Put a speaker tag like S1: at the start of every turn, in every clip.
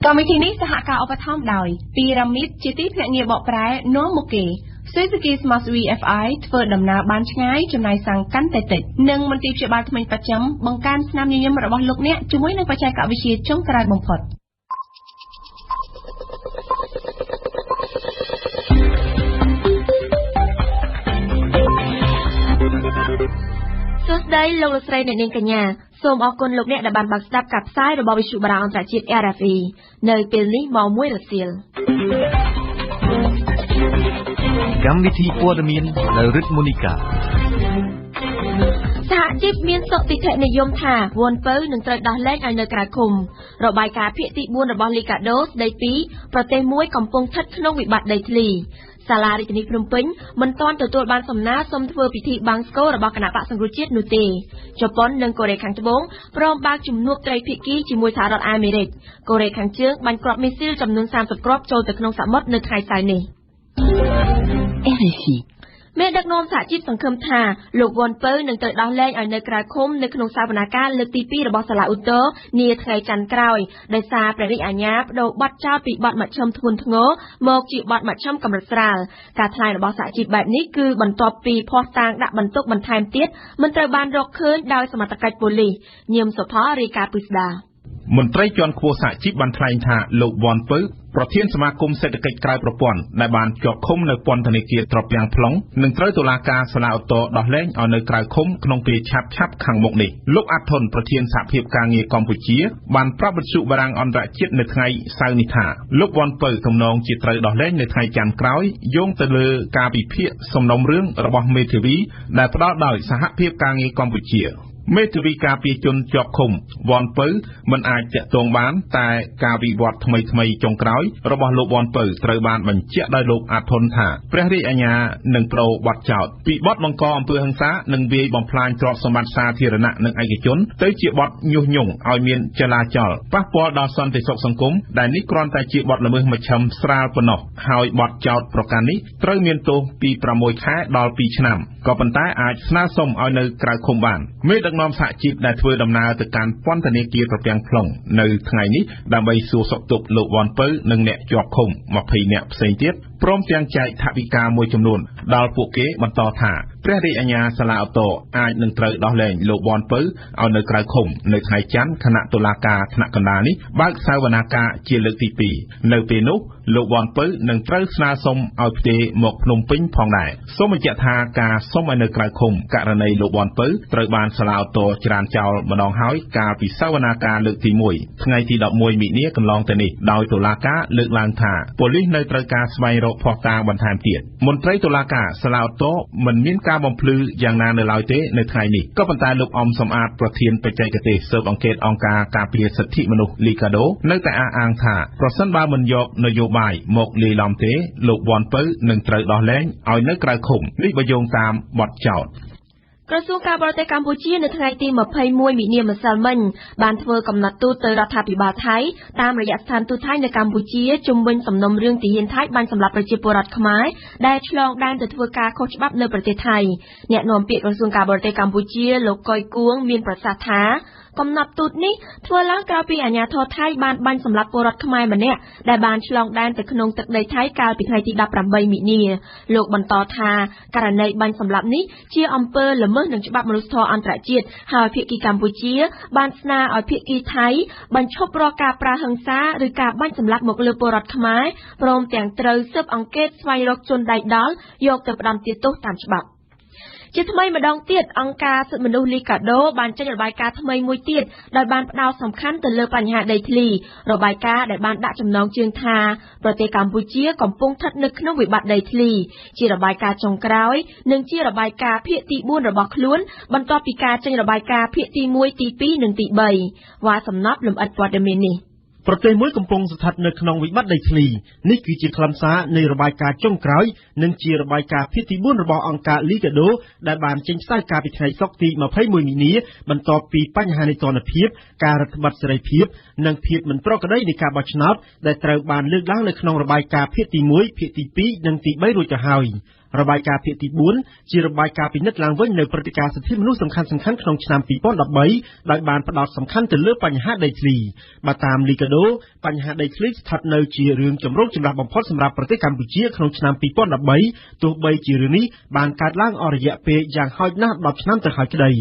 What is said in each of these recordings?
S1: កម្មវិធីនេះសហការឧបត្ថម្ភដោយពីរ៉ាមីតជាទីភ្នាក់ងារបកប្រែនាំមុខគេ Suzuki Smart VFI ធ្វើដំណើរបានឆ្ងាយចំណាយសាំងកាន់តែតិចនិងមន្ទីរព្យាបាលថ្មីប្រចាំបង្កើនស្នាមញញឹមរបស់លោកអ្នកជាមួយនឹងបច្ចេកវិទ្យាចុងក្រោយបំផុតសួស្តីលោកលោកស្រីអ្នកនាងកញ្ញាសូមអរគុណលោកអ្នកដែលបានបើកស្ដាប់ការផ្សាយរបស់វិទ្យុបារាំងអន្តរជាតិ RFE នៅពេលនេះម៉ោង 1 រសៀល
S2: កម្មវិធីព័ត៌មានដោយរិទ្ធមូនីកា
S1: សហជីពមានសុតិធិនិយមថាវ៉ាន់ពៅនឹងត្រូវដោះលែងឲ្យនៅក្រៅឃុំរបាយការណ៍ភាគទី 4 របស់លីកាដូស្ដីពីប្រទេសមួយកំពុងស្ថិតក្នុងវិបត្តិដីធ្លីសាលារាជធានីភ្នំពេញមិនទាន់ទទួលបានសំណើសុំធ្វើពិធីបង្សុកូលរបស់គណៈបក្សសង្គ្រោះជាតិនោះទេជប៉ុននិងកូរ៉េខាងត្បូងព្រមបើកជំនួបត្រីភាគីជាមួយសហរដ្ឋអាមេរិកកូរ៉េខាងជើងបាញ់គ្រាប់មីស៊ីលចំនួន30គ្រាប់ចូលទៅក្នុងសមុទ្រនៅថ្ងៃសៅរ៍នេះ RFI មេដឹកនាំសហជីពសង្ឃឹមថាលោកវ៉ាន់ពៅនឹងត្រូវដោះលែងឲ្យនៅក្រៅឃុំនៅក្នុងសវនកម្មលើកទី 2 របស់សាលាឧទ្ធរនាថ្ងៃច័ន្ទក្រោយដោយសារព្រះរាជអាជ្ញាបដូរបទចោទពីបទមជ្ឈិមធ្ងន់ធ្ងរមកជាបទមជ្ឈិមកម្រិតស្រាលការថ្លែងរបស់សហជីពបែបនេះគឺបន្ទាប់ពីភ័ស្តុតាងដាក់បន្ទុកបន្ថែមទៀតមិនត្រូវបានរកឃើញដោយសមត្ថកិច្ចប៉ូលីសញឹមសុផារាយការណ៍ពីស្ដារ
S3: មន្ត្រីជាន់ខ្ពស់សហជីពបានថ្លែងថាលោកវ៉ាន់ពៅប្រធានសមាគមសេដ្ឋកិច្ចក្រៅប្រព័ន្ធដែលបានជាប់ឃុំនៅពន្ធនាគារត្រពាំង plong នឹងត្រូវតុលាការសាលាឧទ្ធរដោះលែងឲ្យនៅក្រៅឃុំក្នុងពេលឆាប់ខាងមុខនេះលោកអាត់ធុនប្រធានសហភាពការងារកម្ពុជាបានប្រាប់វិទ្យុបារាំងអន្តរជាតិនៅថ្ងៃសៅរ៍នេះថាលោកវ៉ាន់ពៅទំនងជាត្រូវដោះលែងនៅថ្ងៃច័ន្ទក្រោយយោងទៅលើការពិភាក្សាសំណុំរឿងរបស់មេធាវីដែលផ្ដល់ដោយសហភាពការងារកម្ពុជាមេធាវីការពារជនជាប់ឃុំវ៉ាន់ពៅមិនអាចតាក់ទងបានតែការវិវត្តថ្មីចុងក្រោយរបស់លោកវ៉ាន់ពៅត្រូវបានបញ្ជាក់ដោយលោកអាធុនថាព្រះរាជអាជ្ញានឹងប្តូរបទចោទពីបទបង្កអំពើហិង្សានិងវាយបំផ្លាញទ្រព្យសម្បត្តិសាធារណៈនិងឯកជនទៅជាបទញុះញង់ឲ្យមានចលាចលប៉ះពាល់ដល់សន្តិសុខសង្គមដែលនេះគ្រាន់តែជាបទល្មើសមជ្ឈិមស្រាលប៉ុណ្ណោះហើយបទចោទប្រកាន់នេះត្រូវមានទោសពី6ខែដល់2ឆ្នាំក៏ប៉ុន្តែអាចស្នើសុំឲ្យនៅក្រៅឃុំបានមេដឹកនាំសហជីពដែលធ្វើដំណើរទៅកាន់ពន្ធនាគារត្រពាំង plong នៅថ្ងៃនេះដើម្បីសួរសុខទុក្ខលោកវ៉ាន់ពៅនិងអ្នកជាប់ឃុំ20នាក់ផ្សេងទៀតព្រមទាំងចែកថវិកាមួយចំនួនដល់ពួកគេបន្តថាព្រះរាជអាជ្ញាសាលាឧទ្ធរអាចនឹងត្រូវដោះលែងលោកវ៉ាន់ពៅឲ្យនៅក្រៅឃុំនៅថ្ងៃច័ន្ទគណៈតុលាការថ្នាក់កណ្ដាលនេះបើកសវនាការជាលើកទី 2នៅពេលនោះលោកវ៉ាន់ពៅនឹងត្រូវស្នើសុំឲ្យផ្ទេរមកភ្នំពេញផងដែរសូមបញ្ជាក់ថាការសុំឲ្យនៅក្រៅឃុំករណីលោកវ៉ាន់ពៅត្រូវបានសាលាឧទ្ធរច្រានចោលម្ដងហើយកាលពីសវនាការលើកទី 1ថ្ងៃទី 11 មីនាកន្លងទៅនេះដោយតុលាការលើកឡើងថាប៉ូលីសនៅត្រូវការស្វែងរកភស្តុតាងបន្ថែមទៀតមន្ត្រីតុលាការសាលាឧទ្ធរមិនមានការបំភ្លឺយ៉ាងណានៅឡើយទេនៅថ្ងៃនេះក៏ប៉ុន្តែលោកអំសំអាតប្រធានបច្ចេកទេសស៊ើបអង្កេតអង្គការការពារសិទ្ធិមនុស្សលីកាដូនៅតែអះអាងថាប្រសិនបើមិនយកនយោបាយមកលាយឡំទេលោកវ៉ាន់ពៅនឹងត្រូវដោះលែងឲ្យនៅក្រៅឃុំនេះបើយោងតាមបទចោទ
S1: ក្រសួងការបរទេសកម្ពុជានៅថ្ងៃទី21មីនាម្សិលមិញបានធ្វើកំណត់ទូតទៅរដ្ឋាភិបាលថៃតាមរយៈស្ថានទូតថៃនៅកម្ពុជាជំវិញសំណុំរឿងទាហានថៃបានសម្លាប់ប្រជាពលរដ្ឋខ្មែរដែលឆ្លងដែនទៅធ្វើការខុសច្បាប់នៅប្រទេសថៃអ្នកនាំពាក្យក្រសួងការបរទេសកម្ពុជាលោកកុយគួងមានប្រសាសន៍ថាកំណត់ទូតនេះធ្វើឡើងក្រោយពីអាជ្ញាធរថៃបានបាញ់សម្លាប់ពលរដ្ឋខ្មែរម្នាក់ដែលបានឆ្លងដែនទៅក្នុងទឹកដីថៃកាលពីថ្ងៃទី18មីនាលោកបន្តថាករណីបាញ់សម្លាប់នេះជាអំពើល្មើសនឹងច្បាប់មនុស្សធម៌អន្តរជាតិហើយភាគីកម្ពុជាបានស្នើឲ្យភាគីថៃបញ្ឈប់រាល់ការប្រើហិង្សាឬការបាញ់សម្លាប់មកលើពលរដ្ឋខ្មែរព្រមទាំងត្រូវស៊ើបអង្កេតស្វែងរកជនដៃដល់យកទៅផ្ដន្ទាទោសតាមច្បាប់ជាថ្មីម្ដងទៀតអង្គការសិទ្ធិមនុស្សលីកាដូបានចេញរបាយការណ៍ថ្មីមួយទៀតដោយបានផ្ដោតសំខាន់ទៅលើបញ្ហាដីធ្លីរបាយការណ៍ដែលបានដាក់ចំណងជើងថាប្រទេសកម្ពុជាកំពុងស្ថិតនៅក្នុងវិបត្តិដីធ្លីជារបាយការណ៍ចុងក្រោយនិងជារបាយការណ៍ភាគទី 4 របស់ខ្លួនបន្ទាប់ពីការចេញរបាយការណ៍ភាគទី 1 ទី 2 និងទី 3 វ៉ាសំណប់លំអិតព័ត៌មាននេះ
S4: ប្រទេសមួយកំពុងស្ថិតនៅក្នុងវិបត្តិដីធ្លីនេះគឺជាខ្លឹមសារនៃរបាយការណ៍ចុងក្រោយនិងជារបាយការណ៍ភាគទី 4 របស់អង្គការលីកាដូដែលបានចេញផ្សាយកាលពីថ្ងៃសុក្រទី21មីនាបន្ទាប់ពីបញ្ហានៃទណ្ឌភាពការរដ្ឋបတ်សេរីភាពនិងភាពមិនប្រក្រតីនៃការបោះឆ្នោតដែលត្រូវបានលើកឡើងនៅក្នុងរបាយការណ៍ភាគទី 1 ភាគទី 2 និងទី 3 រួចទៅហើយ របាយការណ៍ភាគទី4ជារបាយការណ៍ពិនិត្យឡើងវិញនៅព្រឹត្តិការណ៍សិទ្ធិមនុស្សសំខាន់ៗក្នុងឆ្នាំ2013ដោយបានផ្ដោតសំខាន់ទៅលើបញ្ហាដីធ្លីបើតាម Liga do បញ្ហាដីធ្លីស្ថិតនៅជារឿងចម្រូងចម្រាសបំផុតសម្រាប់ប្រទេសកម្ពុជាក្នុងឆ្នាំ2013ទោះបីជារឿងនេះបានកើតឡើងអស់រយៈពេលយ៉ាងហោចណាស់10ឆ្នាំទៅហើយក្តី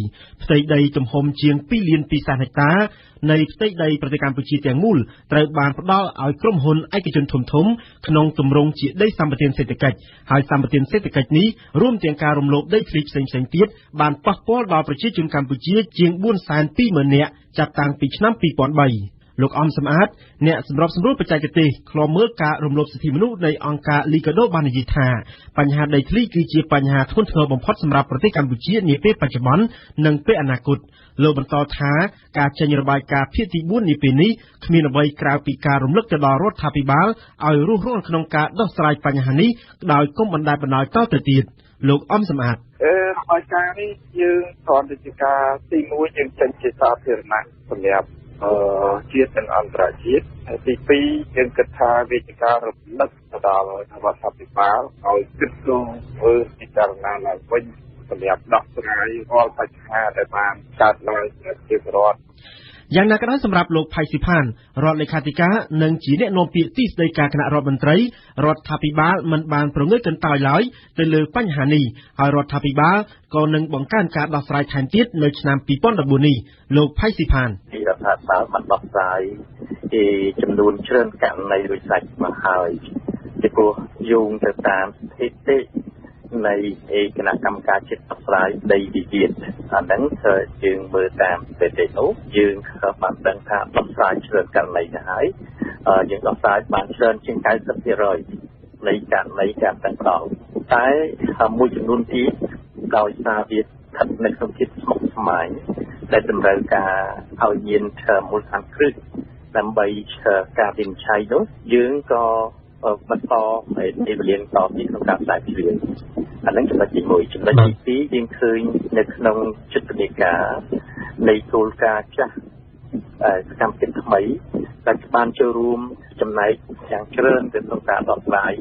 S4: ផ្ទៃដីទំហំជាង2លាន2សែនហិកតានៃផ្ទៃដីប្រទេសកម្ពុជាទាំងមូលត្រូវបានផ្ដល់ឲ្យក្រុមហ៊ុនឯកជនធំៗក្នុងទម្រង់ជាដីសម្បត្តិសេដ្ឋកិច្ចហើយសម្បត្តិសេដ្ឋកិច្ចនេះរួមទាំងការរំលោភដីធ្លីផ្សេងៗទៀតបានប៉ះពាល់ដល់ប្រជាជនកម្ពុជាជាង 420,000 នាក់ចាប់តាំងពីឆ្នាំ2003លោកអំសំអាតអ្នកសម្របសម្រួលបច្ចេកទេសឃ្លាំមើលការរំលោភសិទ្ធិមនុស្សនៃអង្គការ Liga do បាននិយាយថាបញ្ហាដីធ្លីគឺជាបញ្ហាធ្ងន់ធ្ងរបំផុតសម្រាប់ប្រទេសកម្ពុជានាពេលបច្ចុប្បន្ននិងពេលអនាគតលោកបន្តថាការចេញរបាយការណ៍ភាគទី4នាពេលនេះគ្មានអ្វីក្រៅពីការរំលឹកទៅដល់រដ្ឋាភិបាលឲ្យរួសរាល់ក្នុងការដោះស្រាយបញ្ហានេះដោយកុំបណ្តែតបណ្តោយតទៅទៀតលោកអំសំអាត
S5: របាយការណ៍នេះយើងគ្រាន់តែជាការទី1យើងចេញជាសាធារណៈសម្រាប់ជាតិនិងអន្តរជាតិហើយទី2យើងគិតថាវាជាការរំលឹកទៅដល់រដ្ឋាភិបាលឲ្យគិតគូរធ្វើពិចារណាឡើងវិញសម្រាប់ដោះស្រាយរាល់បញ្ហាដែលបានកើតឡើងជារដ្ឋ
S4: យ៉ាងណាក៏ដោយសម្រាប់លោកផៃស៊ីផានរដ្ឋលេខាធិការនិងជាអ្នកនាំពាក្យទីស្តីការគណៈរដ្ឋមន្ត្រីរដ្ឋាភិបាលមិនបានប្រងើយកន្តើយឡើយទៅលើបញ្ហានេះហើយរដ្ឋាភិបាលក៏នឹងបង្កើនការដោះស្រាយថែមទៀតនៅឆ្នាំ2014នេះលោកផៃស៊ីផាន
S5: រដ្ឋាភិបាលបានដោះស្រាយជាចំនួនច្រើនករណីរួចស្រេចមកហើយពីព្រោះយោងទៅតាមស្ថិតិនៃគណៈកម្មការជាតិដោះស្រាយដីវិវាទអាហ្នឹងយើងមើលតាមស្ថិតិនោះយើងបានដឹងថាដោះស្រាយច្រើនករណីទៅហើយយើងដោះស្រាយបានច្រើនជាង 90% នៃករណីការទាំងផ្ដោតតែមួយចំនួនទៀតដោយសារវាស្ថិតនៅក្នុងភាពស្មុគស្មាញដែលតម្រូវការឲ្យមានមូលដ្ឋានគ្រឹះដើម្បីការវិនិច្ឆ័យនោះយើងក៏បន្តនៃវេលាតពីក្នុងការស្រាវជ្រាវអានឹងចំណុចទី1ចំណុចទី2យើងឃើញនៅក្នុងយុទ្ធនាការនៃគោលការណ៍ចាស់សកម្មភាពថ្មីដែលបានចូលរួមចំណែកយ៉ាងច្រើនទៅក្នុងការដោះស្រាយ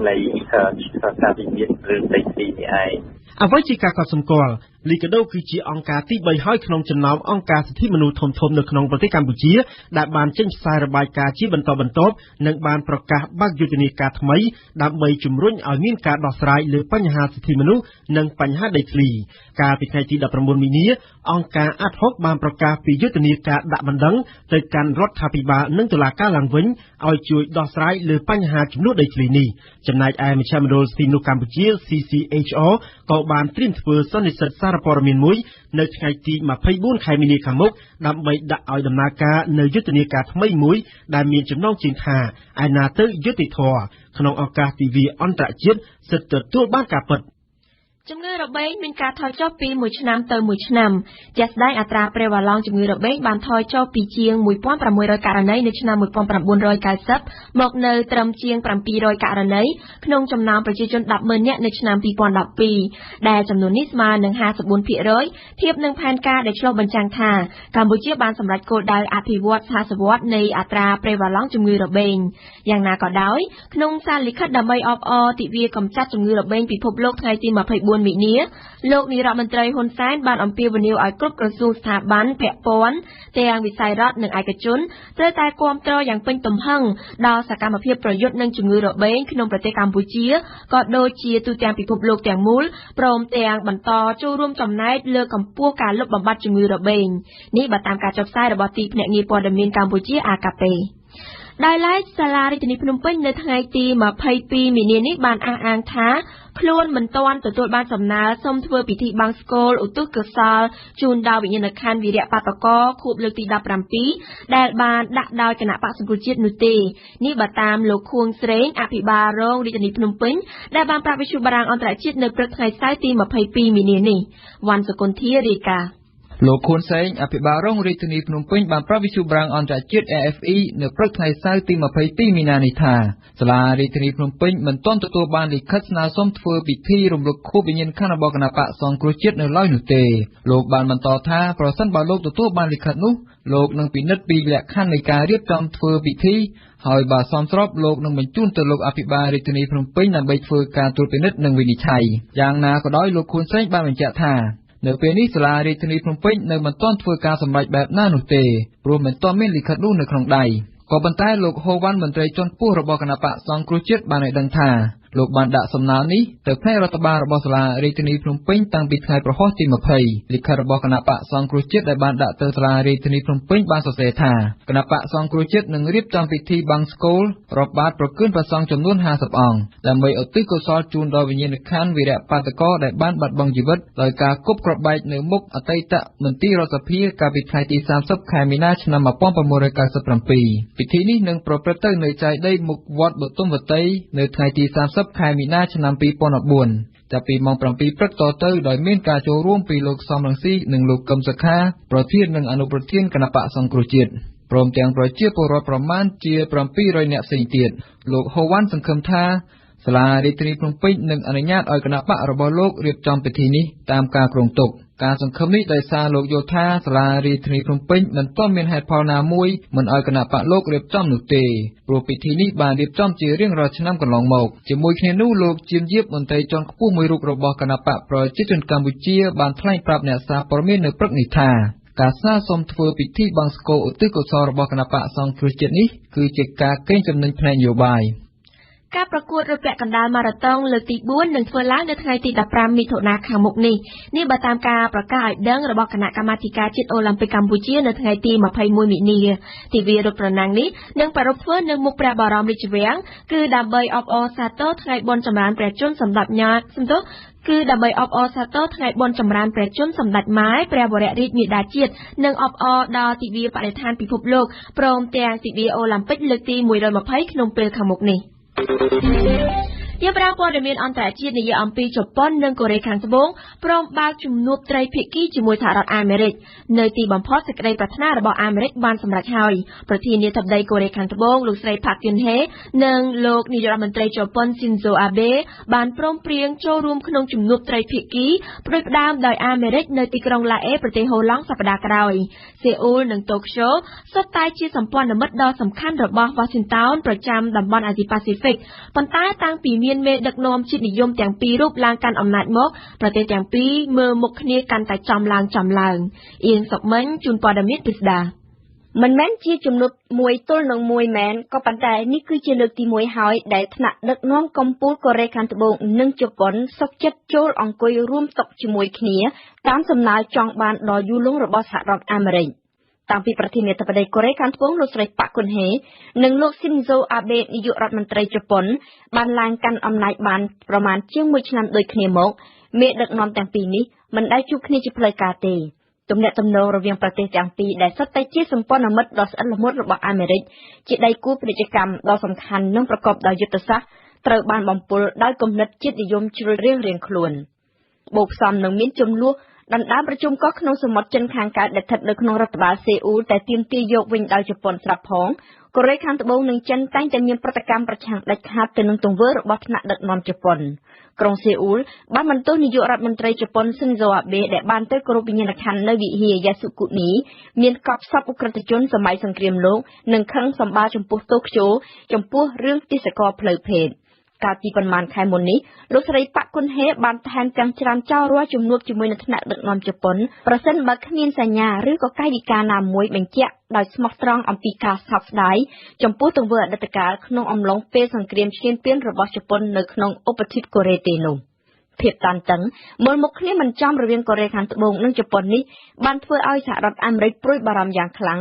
S5: នៃការវិវាទរឿងដីធ្លីនេះឯង
S4: អ្វីជាការកត់សម្គាល់ Liga do គឺជាអង្គការទី3ហើយក្នុងចំណោមអង្គការសិទ្ធិមនុស្សធំៗនៅក្នុងប្រទេសកម្ពុជាដែលបានចេញផ្សាយរបាយការណ៍ជាបន្តបន្ទាប់និងបានប្រកាសបើកយុទ្ធនាការថ្មីដើម្បីជំរុញឲ្យមានការដោះស្រាយលើបញ្ហាសិទ្ធិមនុស្សនិងបញ្ហាដីធ្លីកាលពីថ្ងៃទី19មីនាអង្គការ Ad hoc បានប្រកាសពីយុទ្ធនាការដាក់បណ្ដឹងទៅកាន់រដ្ឋាភិបាលនិងតុលាការឡើងវិញឲ្យជួយដោះស្រាយលើបញ្ហាចំនួនដីធ្លីនេះចំណែកឯមជ្ឈមណ្ឌលសិទ្ធិមនុស្សកម្ពុជា CCHR ក៏បានត្រៀមធ្វើសន្និសីទសារព័ត៌មានមួយនៅថ្ងៃទី24ខែមីនាខាងមុខដើម្បីដាក់ឲ្យដំណើរការនៅយុទ្ធនាការថ្មីមួយដែលមានចំណងជើងថាឯណាទៅយុត្តិធម៌ក្នុងឱកាសទិវាអន្តរជាតិសិទ្ធិទទួលបានការពិត
S1: ជំងឺរបេងមានការថយចុះពីមួយឆ្នាំទៅមួយឆ្នាំជាក់ស្ដែងអត្រាព្រាវ៉ាឡង់ជំងឺរបេងបានថយចុះពីជាង 1,600 ករណីនៅឆ្នាំ 1990 មកនៅត្រឹមជាង 700 ករណីក្នុងចំណោមប្រជាជន 10,000 នាក់នៅឆ្នាំ 2012 ដែលចំនួននេះស្មើនឹង 54% ធៀបនឹងផែនការដែលឆ្លុះបញ្ចាំងថាកម្ពុជាបានសម្រេចគោលដៅអភិវឌ្ឍសហវត្តនៃអត្រាព្រាវ៉ាឡង់ជំងឺរបេងយ៉ាងណាក៏ដោយក្នុងសារលិខិតដើម្បីអបអរទិវាកម្ចាត់ជំងឺរបេងពិភពលោកថ្ងៃទី24មីនាលោកនាយរដ្ឋមន្ត្រីហ៊ុនសែនបានអំពាវនាវឲ្យគ្រប់ក្រសួងស្ថាប័នពាក់ព័ន្ធទាំងវិស័យរដ្ឋនិងឯកជនត្រូវតែគាំទ្រយ៉ាងពេញទំហឹងដល់សកម្មភាពប្រយុទ្ធនឹងជំងឺរបេងក្នុងប្រទេសកម្ពុជាក៏ដូចជាទូទាំងពិភពលោកទាំងមូលព្រមទាំងបន្តចូលរួមចំណែកលើកកម្ពស់ការលុបបំបាត់ជំងឺរបេងនេះបើតាមការចុះផ្សាយរបស់ទីភ្នាក់ងារព័ត៌មានកម្ពុជា AKPដោយឡែកសាលារាជធានីភ្នំពេញនៅថ្ងៃទី22មីនានេះបានអះអាងថាខ្លួនមិនទាន់ទទួលបានសំណើសុំធ្វើពិធីបង្សុកូលឧទ្ទិសកុសលជូនដល់វិញ្ញាណក្ខន្ធវីរៈបាតុករខួបលើកទី17ដែលបានដាក់ដោយគណៈបក្សសង្គ្រោះជាតិនោះទេនេះបើតាមលោកខួងស្រេងអភិបាលរងរាជធានីភ្នំពេញដែលបានប្រាប់វិទ្យុបារាំងអន្តរជាតិនៅព្រឹកថ្ងៃសៅរ៍ទី22មីនានេះវ៉ាន់សុគន្ធារាយការណ៍
S6: លោកខួនសេងអភិបាលរងរាជធានីភ្នំពេញបានប្រាប់វិទ្យុបារាំងអន្តរជាតិ AFE នៅព្រឹកថ្ងៃសៅរ៍ទី22មីនានេះថាសាលារាជធានីភ្នំពេញមិនទាន់ទទួលបានលិខិតស្នើសុំធ្វើពិធីរំលឹកខួបវិញ្ញាណក្ខន្ធរបស់គណបក្សសង្គ្រោះជាតិនៅឡើយនោះទេលោកបានបន្តថាប្រសិនបើលោកទទួលបានលិខិតនោះលោកនឹងពិនិត្យពីលក្ខខណ្ឌនៃការរៀបចំធ្វើពិធីហើយបើសមស្របលោកនឹងបញ្ជូនទៅលោកអភិបាលរាជធានីភ្នំពេញដើម្បីធ្វើការត្រួតពិនិត្យនិងវិនិច្ឆ័យយ៉ាងណាក៏ដោយលោកខួនសេងបានបញ្ជាក់ថានៅពេលនេះសាលារាជធានីភ្នំពេញនៅមិនទាន់ធ្វើការសម្រេចបែបណានោះទេព្រោះមិនទាន់មានលិខិតនោះនៅក្នុងដៃក៏ប៉ុន្តែលោកហូវ៉ាន់មន្ត្រីជាន់ខ្ពស់របស់គណបក្សសង្គ្រោះជាតិបានឲ្យដឹងថាលោកបានដាក់សំណើនេះទៅផ្នែករដ្ឋបាលរបស់សាលារាជធានីភ្នំពេញតាំងពីថ្ងៃប្រហោះទី20លិខិតរបស់គណបក្សសង្គ្រោះជាតិដែលបានដាក់ទៅសាលារាជធានីភ្នំពេញបានសរសេរថាគណបក្សសង្គ្រោះជាតិនឹងរៀបចំពិធីបង្សុកូលរាប់បាតប្រគឿនព្រះសង្ឃចំនួន50អង្គដើម្បីឧទ្ទិសកុសលជូនដល់វិញ្ញាណក្ខន្ធវីរៈបាតុករដែលបានបាត់បង់ជីវិតដោយការគប់គ្រាប់បែកនៅមុខអតីតមន្ត្រីរដ្ឋសភាកាលពីថ្ងៃទី30ខែមីនាឆ្នាំ1997ពិធីនេះនឹងប្រព្រឹត្តទៅនៅចែកដីមុខវត្តបទុមវតីនៅថ្ងៃទី30ខែមីនាឆ្នាំ2014ចាប់ពីម៉ោង 7 ព្រឹកតទៅដោយមានការចូលរួមពីលោកសំរងស៊ីនិងលោកកឹមសុខាប្រធាននិងអនុប្រធានគណបក្សសង្គ្រោះជាតិព្រមទាំងប្រជាពលរដ្ឋប្រមាណជា700នាក់ផ្សេងទៀតលោកហូវ៉ាន់សង្ឃឹមថាសាលារាជធានីភ្នំពេញនឹងអនុញ្ញាតឲ្យគណបក្សរបស់លោករៀបចំពិធីនេះតាមការគ្រោងទុកការសង្ឃឹមនេះដោយសារលោកយល់ថាសាលារាជធានីភ្នំពេញមិនទាន់មានហេតុផលណាមួយមិនឲ្យគណបក្សលោករៀបចំនោះទេព្រោះពិធីនេះបានរៀបចំជារៀងរាល់ឆ្នាំកន្លងមកជាមួយគ្នានោះលោកជាមយាបមន្ត្រីជាន់ខ្ពស់មួយរូបរបស់គណបក្សប្រជាជនកម្ពុជាបានថ្លែងប្រាប់អ្នកសារព័ត៌មាននៅព្រឹកនេះថាការស្នើសុំធ្វើពិធីបង្សុកូលឧទ្ទិសកុសលរបស់គណបក្សសង្គ្រោះជាតិនេះគឺជាការកេងចំណេញផ្នែកនយោបាយ
S1: ការប្រកួតរត់ពាក់កណ្ដាលម៉ារ៉ាតុងលើកទី4នឹងធ្វើឡើងនៅថ្ងៃទី15មិថុនាខាងមុខនេះបើតាមការប្រកាសឲ្យដឹងរបស់គណៈកម្មាធិការជាតិអូឡ িম্প ិកកម្ពុជានៅថ្ងៃទី21មីនាទិវារត់ប្រណាំងនេះនឹងប្រារព្ធធ្វើនៅមុខព្រះបរមរាជវាំងគឺដើម្បីអបអរសាទរថ្ងៃបុណ្យចម្រើនព្រះជន្មសម្ដេចគឺដើម្បីអបអរសាទរថ្ងៃបុណ្យចម្រើនព្រះជន្មសម្ដេចម៉ែព្រះវររាជមាតាជាតិនិងអបអរដល់ទិវាបរិស្ថានពិភពលោកព្រមទាំងទិវាអូឡ িম্প ិកលើកទី120ក្នុងពេលខាងមុខនេះយើងប្រើព័ត៌មានអន្តរជាតិនិយាយអំពីជប៉ុននិងកូរ៉េខាងត្បូងព្រមបើកជំនួបត្រីភាគីជាមួយសហរដ្ឋអាមេរិកនៅទីបំផុតសេចក្តីប្រាថ្នារបស់អាមេរិកបានសម្រេចហើយប្រធានាធិបតីកូរ៉េខាងត្បូងលោកស្រីផាក់យុនហេនិងលោកនាយករដ្ឋមន្ត្រីជប៉ុនស៊ីនហ្សូអាបេបានព្រមព្រៀងចូលរួមក្នុងជំនួបត្រីភាគីផ្ដួចផ្ដើមដោយអាមេរិកនៅទីក្រុងឡាអេប្រទេសហូឡង់សប្តាហ៍ក្រោយសេអ៊ូលនិងតូក្យូសុទ្ធតែជាសម្ព័ន្ធមិត្តដ៏សំខាន់របស់ Washington ប្រចាំតំបន់អាស៊ីប៉ាស៊ីហ្វិកប៉ុន្តែតាំងពីមានមេដឹកនាំជាតិនិយមទាំងពីររូបឡើងកាន់អំណាចមកប្រទេសទាំងពីរមើលមុខគ្នាកាន់តែចំឡើងអៀងសុកមិញជូនព័ត៌មានពិស្ដា
S7: មិនមែនជាជំនួបមួយទល់នឹងមួយមែនក៏ប៉ុន្តែនេះគឺជាលើកទី1ហើយដែលថ្នាក់ដឹកនាំកម្ពុជាកូរ៉េខាងត្បូងនិងជប៉ុនសុខចិត្តចូលអង្គុយរួមតុជាមួយគ្នាតាមសំណើចង់បានដ៏យូរលង់របស់សហរដ្ឋអាមេរិកតាំងពីប្រធានាធិបតីកូរ៉េខាងត្បូងលោកស្រីប៉ាក់គុនហេនិងលោកស៊ីនហ្សូអាបេនាយករដ្ឋមន្ត្រីជប៉ុនបានឡើងកាន់អំណាចបានប្រមាណជាង1ឆ្នាំដូចគ្នាមកមេដឹកនាំទាំងពីរនេះមិនដែលជួបគ្នាជាផ្លូវការទេទំនាក់ទំនងរវាងប្រទេសទាំងពីរដែលសុទ្ធតែជាសម្ព័ន្ធមិត្តដ៏ស្អិតល្មួតរបស់អាមេរិកជាដៃគូពាណិជ្ជកម្មដ៏សំខាន់និងប្រកបដោយយុទ្ធសាស្ត្រត្រូវបានបំពុលដោយគំនិតជាតិនិយមជ្រុលរៀងៗខ្លួនបូកផ្សំនឹងមានចំនួនដណ្ដើមប្រជុំកោះក្នុងសមុទ្រចិនខាងកើតដែលស្ថិតនៅក្នុងរដ្ឋបាលសេអ៊ូលតែទាមទារយកវិញដោយជប៉ុនស្រាប់ផងកូរ៉េខាងត្បូងនិងចិនតែងតែមានប្រតិកម្មប្រឆាំងដាច់ខាតទៅនឹងទង្វើរបស់ថ្នាក់ដឹកនាំជប៉ុនក្រុងសេអ៊ូលបានបន្ទោសនាយករដ្ឋមន្ត្រីជប៉ុនស៊ីនហ្សូអាបេដែលបានទៅគោរពវិញ្ញាណក្ខន្ធនៅវិហារយ៉ាស៊ូគូនីមានកប់សពអ ுக ្រិតជនសម័យសង្គ្រាមលោកនិងខឹងសម្បារចំពោះតូក្យូចំពោះរឿងទេសកលផ្លូវភេទកាលពីប្រមាណខែមុននេះលោកស្រីប៉ាក់គុនហេបានថែមទាំងច្រានចោលរាល់ជំនួបជាមួយនឹងថ្នាក់ដឹកនាំជប៉ុនប្រសិនបើគ្មានសញ្ញាឬក៏កាយវិការណាមួយបញ្ជាក់ដោយស្មោះត្រង់អំពីការសោកស្ដាយចំពោះទង្វើអតីតកាលក្នុងអំឡុងពេលសង្គ្រាមឈ្លានពានរបស់ជប៉ុននៅក្នុងឧបទ្វីបកូរ៉េទេនោះភាពតានតឹងមើលមុខគ្នាមិនចំរវាងកូរ៉េខាងត្បូងនិងជប៉ុននេះបានធ្វើឲ្យសហរដ្ឋអាមេរិកព្រួយបារម្ភយ៉ាងខ្លាំង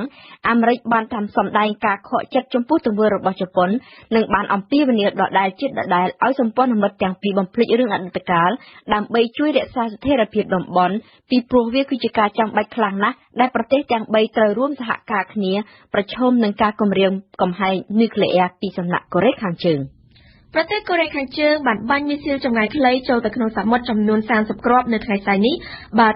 S7: អាមេរិកបានតាមសម្ដែងការខកចិត្តចំពោះទង្វើរបស់ជប៉ុននិងបានអំពាវនាវដដែលជាតិដដែលឲ្យសម្ព័ន្ធមិត្តទាំងពីរបំភ្លេចរឿងអតីតកាលដើម្បីជួយរក្សាស្ថិរភាពតំបន់ពីព្រោះវាគឺជាការចាំបាច់ខ្លាំងណាស់ដែលប្រទេសទាំង3ត្រូវរួមសហការគ្នាប្រឈមនឹងការគំរាមកំហែងនុយក្លេអ៊ែរពីសំណាក់កូរ៉េខាងជើង
S1: ប្រទេសកូរ៉េខាងជើងបានបាញ់មីស៊ីលចម្ងាយខ្លីចូលទៅក្នុងសមុទ្រចំនួន30គ្រាប់នៅថ្ងៃស្អែកនេះបើ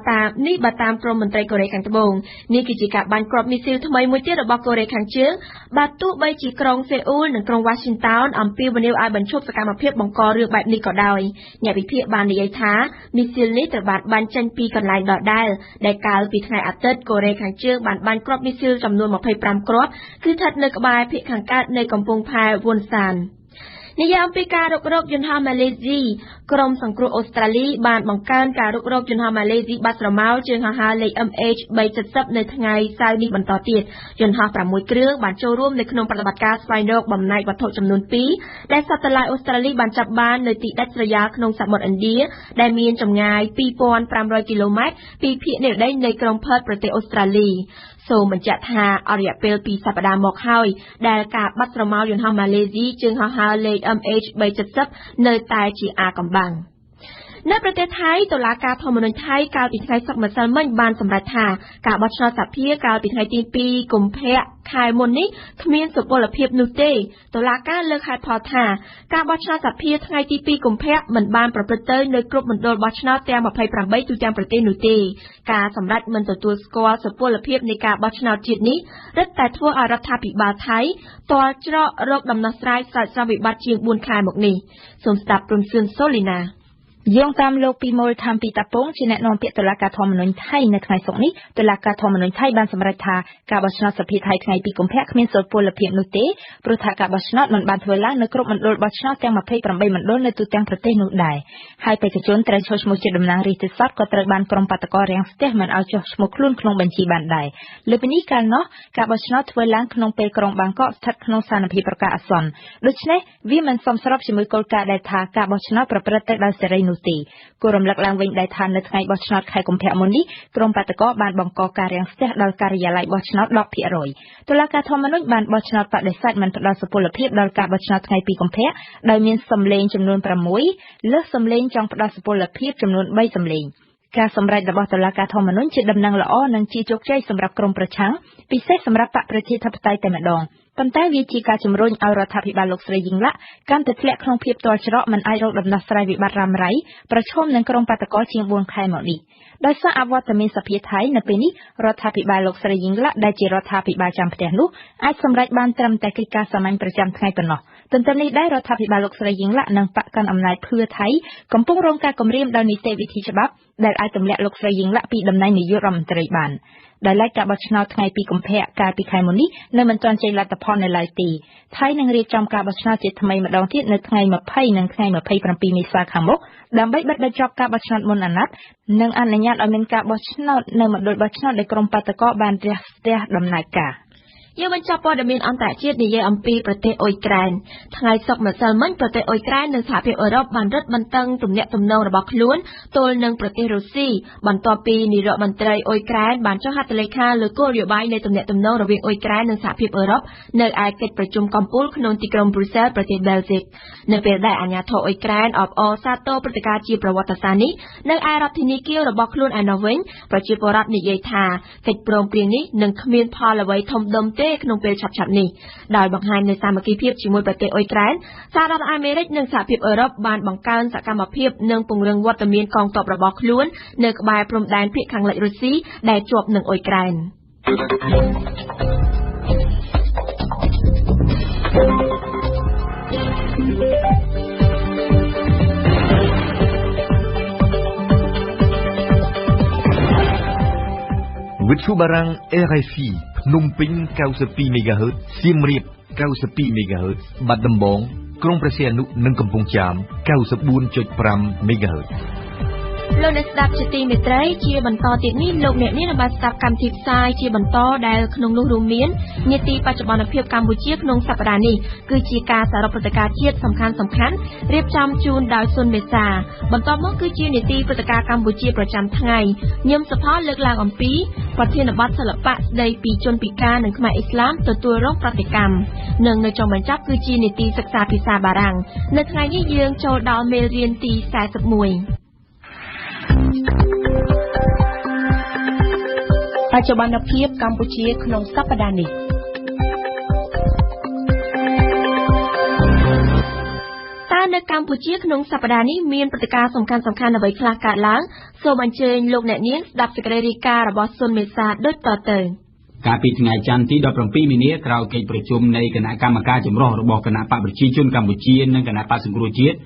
S1: តាមក្រមមន្ត្រីកូរ៉េខាងត្បូងនេះគឺជាការបាញ់គ្រាប់មីស៊ីលថ្មីមួយទៀតរបស់កូរ៉េខាងជើងបាទទោះបីជាក្រុងសេអ៊ូលនិងក្រុង Washington អំពាវនាវឲ្យបញ្ឈប់សកម្មភាពបង្ករឿងបែបនេះក៏ដោយអ្នកវិភាគបាននិយាយថាមីស៊ីលនេះត្រូវបានបាញ់ចេញពីកន្លែងដដែលដែលកាលពីថ្ងៃអាទិត្យកូរ៉េខាងជើងបានបាញ់គ្រាប់មីស៊ីលចំនួន25គ្រាប់គឺស្ថិតនៅក្បែរភាគខាងកើតនៃកំពង់ផែ Wonsanនិយាយអំពីការរុករកយន្តហោះម៉ាឡេស៊ីក្រុមសង្គ្រោះអូស្ត្រាលីបានបង្កើនការរុករកយន្តហោះម៉ាឡេស៊ីបាត់ស្រមោលជើងហោះហើរលេខ MH370 នៅថ្ងៃសៅរ៍នេះបន្តទៀតយន្តហោះ6គ្រឿងបានចូលរួមនៅក្នុងប្រតិបត្តិការស្វែងរកបំណែកវត្ថុចំនួន2ដែលសត្វតឡាយអូស្ត្រាលីបានចាប់បាននៅទីដាច់ស្រយាលក្នុងសមុទ្រឥណ្ឌាដែលមានចម្ងាយ 2500 គីឡូម៉ែត្រពីភាគនិរតីនៃក្រុងផឺតប្រទេសអូស្ត្រាលីសូមបញ្ជាក់ថាអរិយពេល2សប្តាហ៍មកហើយដែលការបាត់ស្រមោលយន្តហោះម៉ាឡេស៊ីជើងហោះហើរលេខ MH370 នៅតែជាអាថ៌កំបាំងនៅប្រទេសថៃតុលាការធម្មនុញ្ញថៃកាលពីថ្ងៃសុក្រម្សិលមិញបានសម្រេចថាការបោះឆ្នោតសភាកាលពីថ្ងៃទី2កុម្ភៈខែមុននេះគ្មានសុពលភាពនោះទេតុលាការលើកហេតុផលថាការបោះឆ្នោតសភាថ្ងៃទី2កុម្ភៈមិនបានប្រព្រឹត្តទៅនៅគ្រប់មណ្ឌលបោះឆ្នោតទាំង28ទូទាំងប្រទេសនោះទេការសម្រេចមិនទទួលស្គាល់សុពលភាពនៃការបោះឆ្នោតជាតិនេះរឹតតែធ្វើឲ្យរដ្ឋាភិបាលថៃទាល់ច្រករកដំណោះស្រាយស្រោចស្រង់វិបត្តិជាង4ខែមកនេះសូមស្ដាប់ព្រំសឿនសូលីណា
S8: យោងតាមលោកពីមលថាំពីតាពងជាអ្នកនាំពាក្យតុលាការធម្មនុញ្ញថៃនៅថ្ងៃសុក្រនេះតុលាការធម្មនុញ្ញថៃបានសម្រេចថាការបោះឆ្នោតសភាថៃថ្ងៃ2កុម្ភៈគ្មានសុពលភាពនោះទេព្រោះថាការបោះឆ្នោតមិនបានធ្វើឡើងនៅគ្រប់មណ្ឌលបោះឆ្នោតទាំង28មណ្ឌលនៅទូទាំងប្រទេសនោះដែរហើយបេក្ខជនត្រូវចុះឈ្មោះជាតំណាងរាស្ត្រទេសក៏ត្រូវបានក្រុមបាតកោរាំងស្ទះមិនឲ្យចុះឈ្មោះខ្លួនក្នុងបញ្ជីបានដែរលើពីនេះកាលនោះការបោះឆ្នោតធ្វើឡើងក្នុងពេលក្រុងបាងកកស្ថិតក្នុងស្ថានភាពប្រកាសអាសន្នដូច្នេះវាមិនសមស្របជាមួយគោលការណ៍ដែលថាការបោះឆ្នោតប្រព្រឹត្តទៅដោយសេរីនោះទេគូរំលឹកឡើងវិញដែលថានៅថ្ងៃបោះឆ្នោតខែកុម្ភៈមុននេះក្រុមបាតកោបានបង្កការរាំងស្ទះដល់ការិយាល័យបោះឆ្នោត 10% តុលាការធម្មនុញ្ញបានបោះឆ្នោតបដិសេធមិនផ្ដល់សុពលភាពដល់ការបោះឆ្នោតថ្ងៃ2កុម្ភៈដោយមានសម្លេងចំនួន6លើសសម្លេងចង់ផ្ដល់សុពលភាពចំនួន3សម្លេងការសម្រេចរបស់តុលាការធម្មនុញ្ញជាដំណឹងល្អនិងជាជោគជ័យសម្រាប់ក្រុមប្រឆាំងពិសេសសម្រាប់បកប្រជាធិបតេយ្យតែម្ដងប៉ុន្តែវាជាការជំរុញឲ្យរដ្ឋាភិបាលលោកស្រីយីងឡាក់កាន់តែធ្លាក់ក្នុងភាពទាល់ច្រកមិនអាចរកដំណោះស្រាយវិបត្តិរ៉ាំរ៉ៃប្រឈមនឹងក្រុមបាតកោជាង4ខែមកនេះដោយសារអវត្តមានសភាថៃនៅពេលនេះរដ្ឋាភិបាលលោកស្រីយីងឡាក់ដែលជារដ្ឋាភិបាលចាំផ្ទះនោះអាចសម្រេចបានត្រឹមតែកិច្ចការសាមញ្ញប្រចាំថ្ងៃប៉ុណ្ណោះទន្ទឹមនេះដែររដ្ឋាភិបាលលោកស្រីយីងឡាក់និងបកកាន់អំណាចភឿថៃកំពុងរងការគំរាមដោយនីតិវិធីច្បាប់ដែលអាចទម្លាក់លោកស្រីយីងឡាក់ពីតំណែងនាយករដ្ឋមន្ត្រីបានដោយឡែកការបោះឆ្នោតថ្ងៃ2កុម្ភៈកាលពីខែមុននេះនៅមិនទាន់ចេញលទ្ធផលនៅឡើយទេថៃនឹងរៀបចំការបោះឆ្នោតជាថ្មីម្ដងទៀតនៅថ្ងៃ20និងថ្ងៃ27មេសាខាងមុខដើម្បីបិទបញ្ចប់ការបោះឆ្នោតមុនអាណត្តិនិងអនុញ្ញាតឲ្យមានការបោះឆ្នោតនៅមណ្ឌលបោះឆ្នោតដែលក្រុមបាតកោបានរះស្ទះដំណើរការ
S1: យើងបញ្ចប់ព័ត៌មានអន្តរជាតិនិយាយអំពីប្រទេសអ៊ុយក្រែនថ្ងៃសុក្រម្សិលមិញប្រទេសអ៊ុយក្រែននិងសហភាពអឺរ៉ុបបានរឹតបន្តឹងទំនាក់ទំនងរបស់ខ្លួនទល់នឹងប្រទេសរុស្ស៊ីបន្ទាប់ពីនាយករដ្ឋមន្ត្រីអ៊ុយក្រែនបានចុះហត្ថលេខាលើគោលនយោបាយនៃទំនាក់ទំនងរវាងអ៊ុយក្រែននិងសហភាពអឺរ៉ុបនៅឯកិច្ចប្រជុំកំពូលក្នុងទីក្រុងប្រ៊ុយសែលប្រទេសបែលហ្សិកនៅពេលដែលអាជ្ញាធរអ៊ុយក្រែនអបអរសាទរព្រឹត្តិការណ៍ជាប្រវត្តិសាស្ត្រនេះនៅឯរដ្ឋធានីគៀវរបស់ខ្លួនឯណោះវិញប្រជាពលរដ្ឋនិយាយថាកិច្ចព្រមព្រៀងនេះនឹងគ្មានផលអ្វីធំដុំទេក្នុងពេលឆាប់នេះដោយបង្ហាញនូវសាមគ្គីភាពជាមួយប្រទេសអ៊ុយក្រែនសហរដ្ឋអាមេរិកនិងសហភាពអឺរ៉ុបបានបង្កើនសកម្មភាពនិងពង្រឹងវត្តមានកងទ័ពរបស់ខ្លួននៅក្បែរព្រំដែនភាគខាងលិចរុស្ស៊ីដែលជាប់នឹងអ៊ុយក្រែន
S2: វិទ្យុបារាំង RFI ភ្នំពេញ92 MHz សៀមរាប92 MHz បាត់ដំបងក្រុងព្រះសីហនុនិងកំពង់ចាម 94.5 MHz
S1: លោកអ្នកស្ដាប់ជាទីមេត្រីជាបន្តទៀតនេះលោកអ្នកនាងបានស្ដាប់កម្មវិធីផ្សាយជាបន្តដែលក្នុងនោះរួមមាននីតិបច្ចុប្បន្នភាពកម្ពុជាក្នុងសប្តាហ៍នេះគឺជាការសរុបព្រឹត្តិការណ៍ជាតិសំខាន់រៀបចំជូនដោយសុនមេសាបន្តមកគឺជានីតិព្រឹត្តិការណ៍កម្ពុជាប្រចាំថ្ងៃញឹមសុផលលើកឡើងអំពីប្រធានបទសិល្បៈស្ដីពីជនពិការនិងខ្មែរអ៊ីស្លាមទទួលរងប្រតិកម្មនិងនៅចុងបញ្ចប់គឺជានីតិសិក្សាភាសាបារាំងនៅថ្ងៃនេះយើងចូលដល់មេរៀនទី41បច្ចុប្បន្នភាពកម្ពុជាក្នុងសប្តាហ៍នេះត នៅកម្ពុជាក្នុងសប្តាហ៍នេះមានព្រឹត្តិការណ៍សំខាន់ៗអ្វីខ្លះកើតឡើងសូមអញ្ជើញលោកអ្នកនាងស្ដាប់សេចក្តីរាយការណ៍របស់សុនមេសាដូចតទៅ
S9: កាលពីថ្ងៃច័ន្ទទី17មីនាក្រោយកិច្ចប្រជុំនៃគណៈកម្មការចម្រុះរបស់គណៈបកប្រជាជនកម្ពុជានិងគណៈបកសង្គ្រោះជាតិ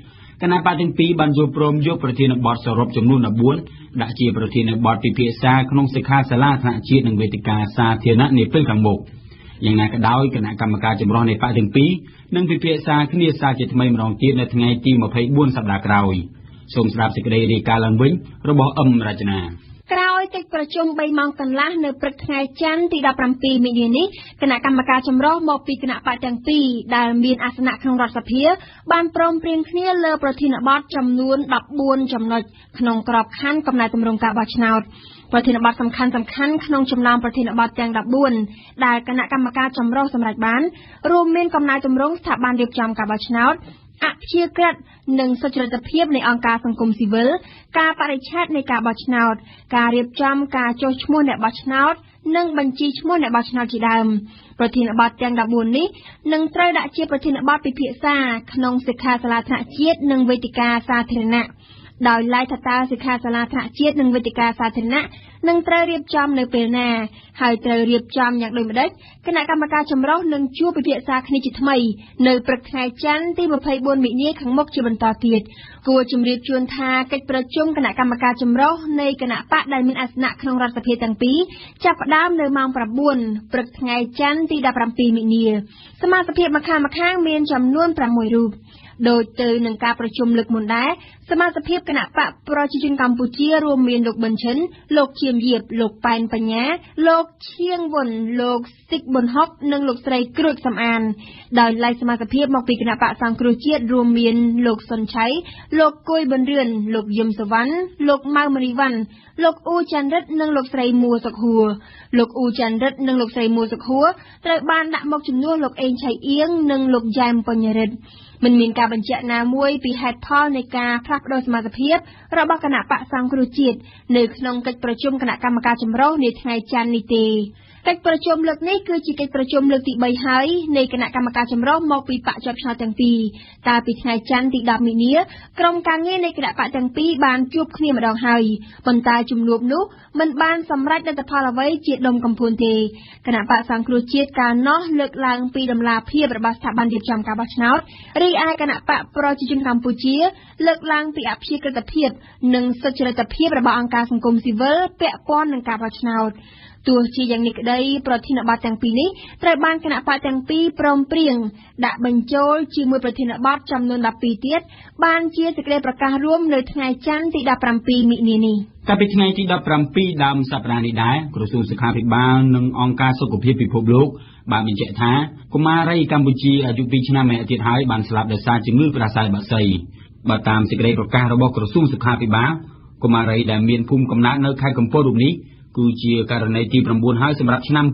S9: គណៈបកទាំងពីរបានយល់ព្រមយកប្រធានបទសរុបចំនួន14ដាក់ជាប្រធានបទពិភាក្សាក្នុងសិក្ខាសាលាថ្នាក់ជាតិនិងវេទិកាសាធារណៈនាពេលខាងមុខយ៉ាងណាក៏ដោយគណៈកម្មការចម្រុះនៃបកទាំងពីរនឹងពិភាក្សាគ្នាសារជាថ្មីម្ដងទៀតនៅថ្ងៃទី24សប្តាហ៍ក្រោយសូមស្ដាប់សេចក្តីរាយការណ៍ឡើងវិញរបស់អឹមរចនា
S7: ក្រោយកិច្ចប្រជុំ3ម៉ោងកន្លះនៅព្រឹកថ្ងៃច័ន្ទទី17មីនានេះគណៈកម្មការចម្រុះមកពីគណៈបកទាំងពីរដែលមានអាសនៈក្នុងរដ្ឋសភាបានព្រមព្រៀងគ្នាលើប្រធានបទចំនួន14ចំណុចក្នុងក្របខ័ណ្ឌកំណែទម្រង់ការបោះឆ្នោតប្រធានបទសំខាន់ៗក្នុងចំណោមប្រធានបទទាំង14ដែលគណៈកម្មការចម្រុះសម្រេចបានរួមមានកំណែទម្រង់ស្ថាប័នរៀបចំការបោះឆ្នោតអព្យាក្រឹតនិងសុចរិតភាពនៃអង្គការសង្គមស៊ីវិលការបរិច្ឆេទនៃការបោះឆ្នោតការរៀបចំការចុះឈ្មោះអ្នកបោះឆ្នោតនិងបញ្ជីឈ្មោះអ្នកបោះឆ្នោតជាដើមប្រធានបទទាំង14នេះនឹងត្រូវដាក់ជាប្រធានបទពិភាក្សាក្នុងសិក្ខាសាលាថ្នាក់ជាតិនិងវេទិកាសាធារណៈដោយឡែកថាតើសិក្ខាសាលាថ្នាក់ជាតិនិងវេទិកាសាធារណៈនឹងត្រូវរៀបចំនៅពេលណាហើយត្រូវរៀបចំយ៉ាងដូចម្តេចគណៈកម្មការចម្រុះនឹងជួបពិភាក្សាគ្នាជាថ្មីនៅព្រឹកថ្ងៃច័ន្ទទី24មិនិនាខាងមុខជាបន្តទៀតគួរជម្រាបជូនថាកិច្ចប្រជុំគណៈកម្មការចម្រុះនៃគណៈបកដែលមានអាសនៈក្នុងរដ្ឋសភាទាំងពីរចាប់ផ្ដើមនៅម៉ោង9ព្រឹកថ្ងៃច័ន្ទទី17មិនិនាសមាជិកម្ខាងមានចំនួន6រូបដូចទៅនឹងការប្រជុំលើកមុនដែរសមាជិកគណៈបកប្រជាជនកម្ពុជារួមមានលោកប៊ិនឈិនលោកឈៀមយាបលោកប៉ែនបញ្ញាលោកឈៀងវុនលោកស៊ីកប៊ុនហុកនិងលោកស្រីក្រួចសំអានដោយឡែកសមាជិកមកពីគណៈបកសង្គ្រោះជាតិរួមមានលោកសុនឆៃលោកគួយប៊ុនរឿនលោកយឹមសវណ្ណលោកម៉ៅមនីវ៉ាន់លោកអ៊ូចាន់រិតនិងលោកស្រីមួសុខហួរលោកអ៊ូចាន់រិតនិងលោកស្រីមួសុខហួរត្រូវបានដាក់មកជំនួសលោកអេងឆៃអៀងនិងលោកយ៉ែមបញ្ញរិទ្ធមិនមានការបញ្ជាក់ណាមួយពីហេតុផលនៃការផ្លាស់ប្តូរសមាជិករបស់គណៈបកសង្គ្រោះជាតិនៅក្នុងកិច្ចប្រជុំគណៈកម្មការចម្រុះនាថ្ងៃច័ន្ទនេះទេកិច្ចប្រជុំលើកនេះគឺជាកិច្ចប្រជុំលើកទី3ហើយនៃគណៈកម្មការចម្រុះមកពីបកជាប់ឆ្នោតទាំងពីរកាលពីថ្ងៃច័ន្ទទី10មីនាក្រុមការងារនៃគណៈបកទាំងពីរបានជួបគ្នាម្ដងហើយប៉ុន្តែជំនួបនោះមិនបានសម្រេចលទ្ធផលអ្វីជាដុំកំភួនទេគណៈបកសង្គ្រោះជាតិកាលនោះលើកឡើងពីដំណាភាពរបស់ស្ថាប័នរៀបចំការបោះឆ្នោតរីឯគណៈបកប្រជាជនកម្ពុជាលើកឡើងពីអព្យាក្រឹតភាពនិងសុចរិតភាពរបស់អង្គការសង្គមស៊ីវិលពាក់ព័ន្ធនឹងការបោះឆ្នោតទោះជាយ៉ាងនេះក្តីប្រធានបទទាំងពីរនេះត្រូវបានគណៈបកទាំងពីរព្រមព្រៀងដាក់បញ្ចូលជាមួយប្រធានបទចំនួន12ទៀតបានជាសេចក្តីប្រកាសរួមនៅថ្ងៃច័ន្ទទី17មិនិនានេះ
S9: កាលពីថ្ងៃទី17ដើមសប្តាហ៍នេះដែរក្រសួងសុខាភិបាលនិងអង្គការសុខភាពពិភពលោកបានបញ្ជាក់ថាកុមារីកម្ពុជាអាយុ2ឆ្នាំម្នាក់ទៀតហើយបានស្លាប់ដោយសារជំងឺផ្ដាសាយបក្សីបើតាមសេចក្តីប្រកាសរបស់ក្រសួងសុខាភិបាលកុមារីដែលមានភូមិកំណើតនៅខេត្តកំពតរូបនេះគឺជាករណីទី9ហើយសម្រាប់ឆ្នាំ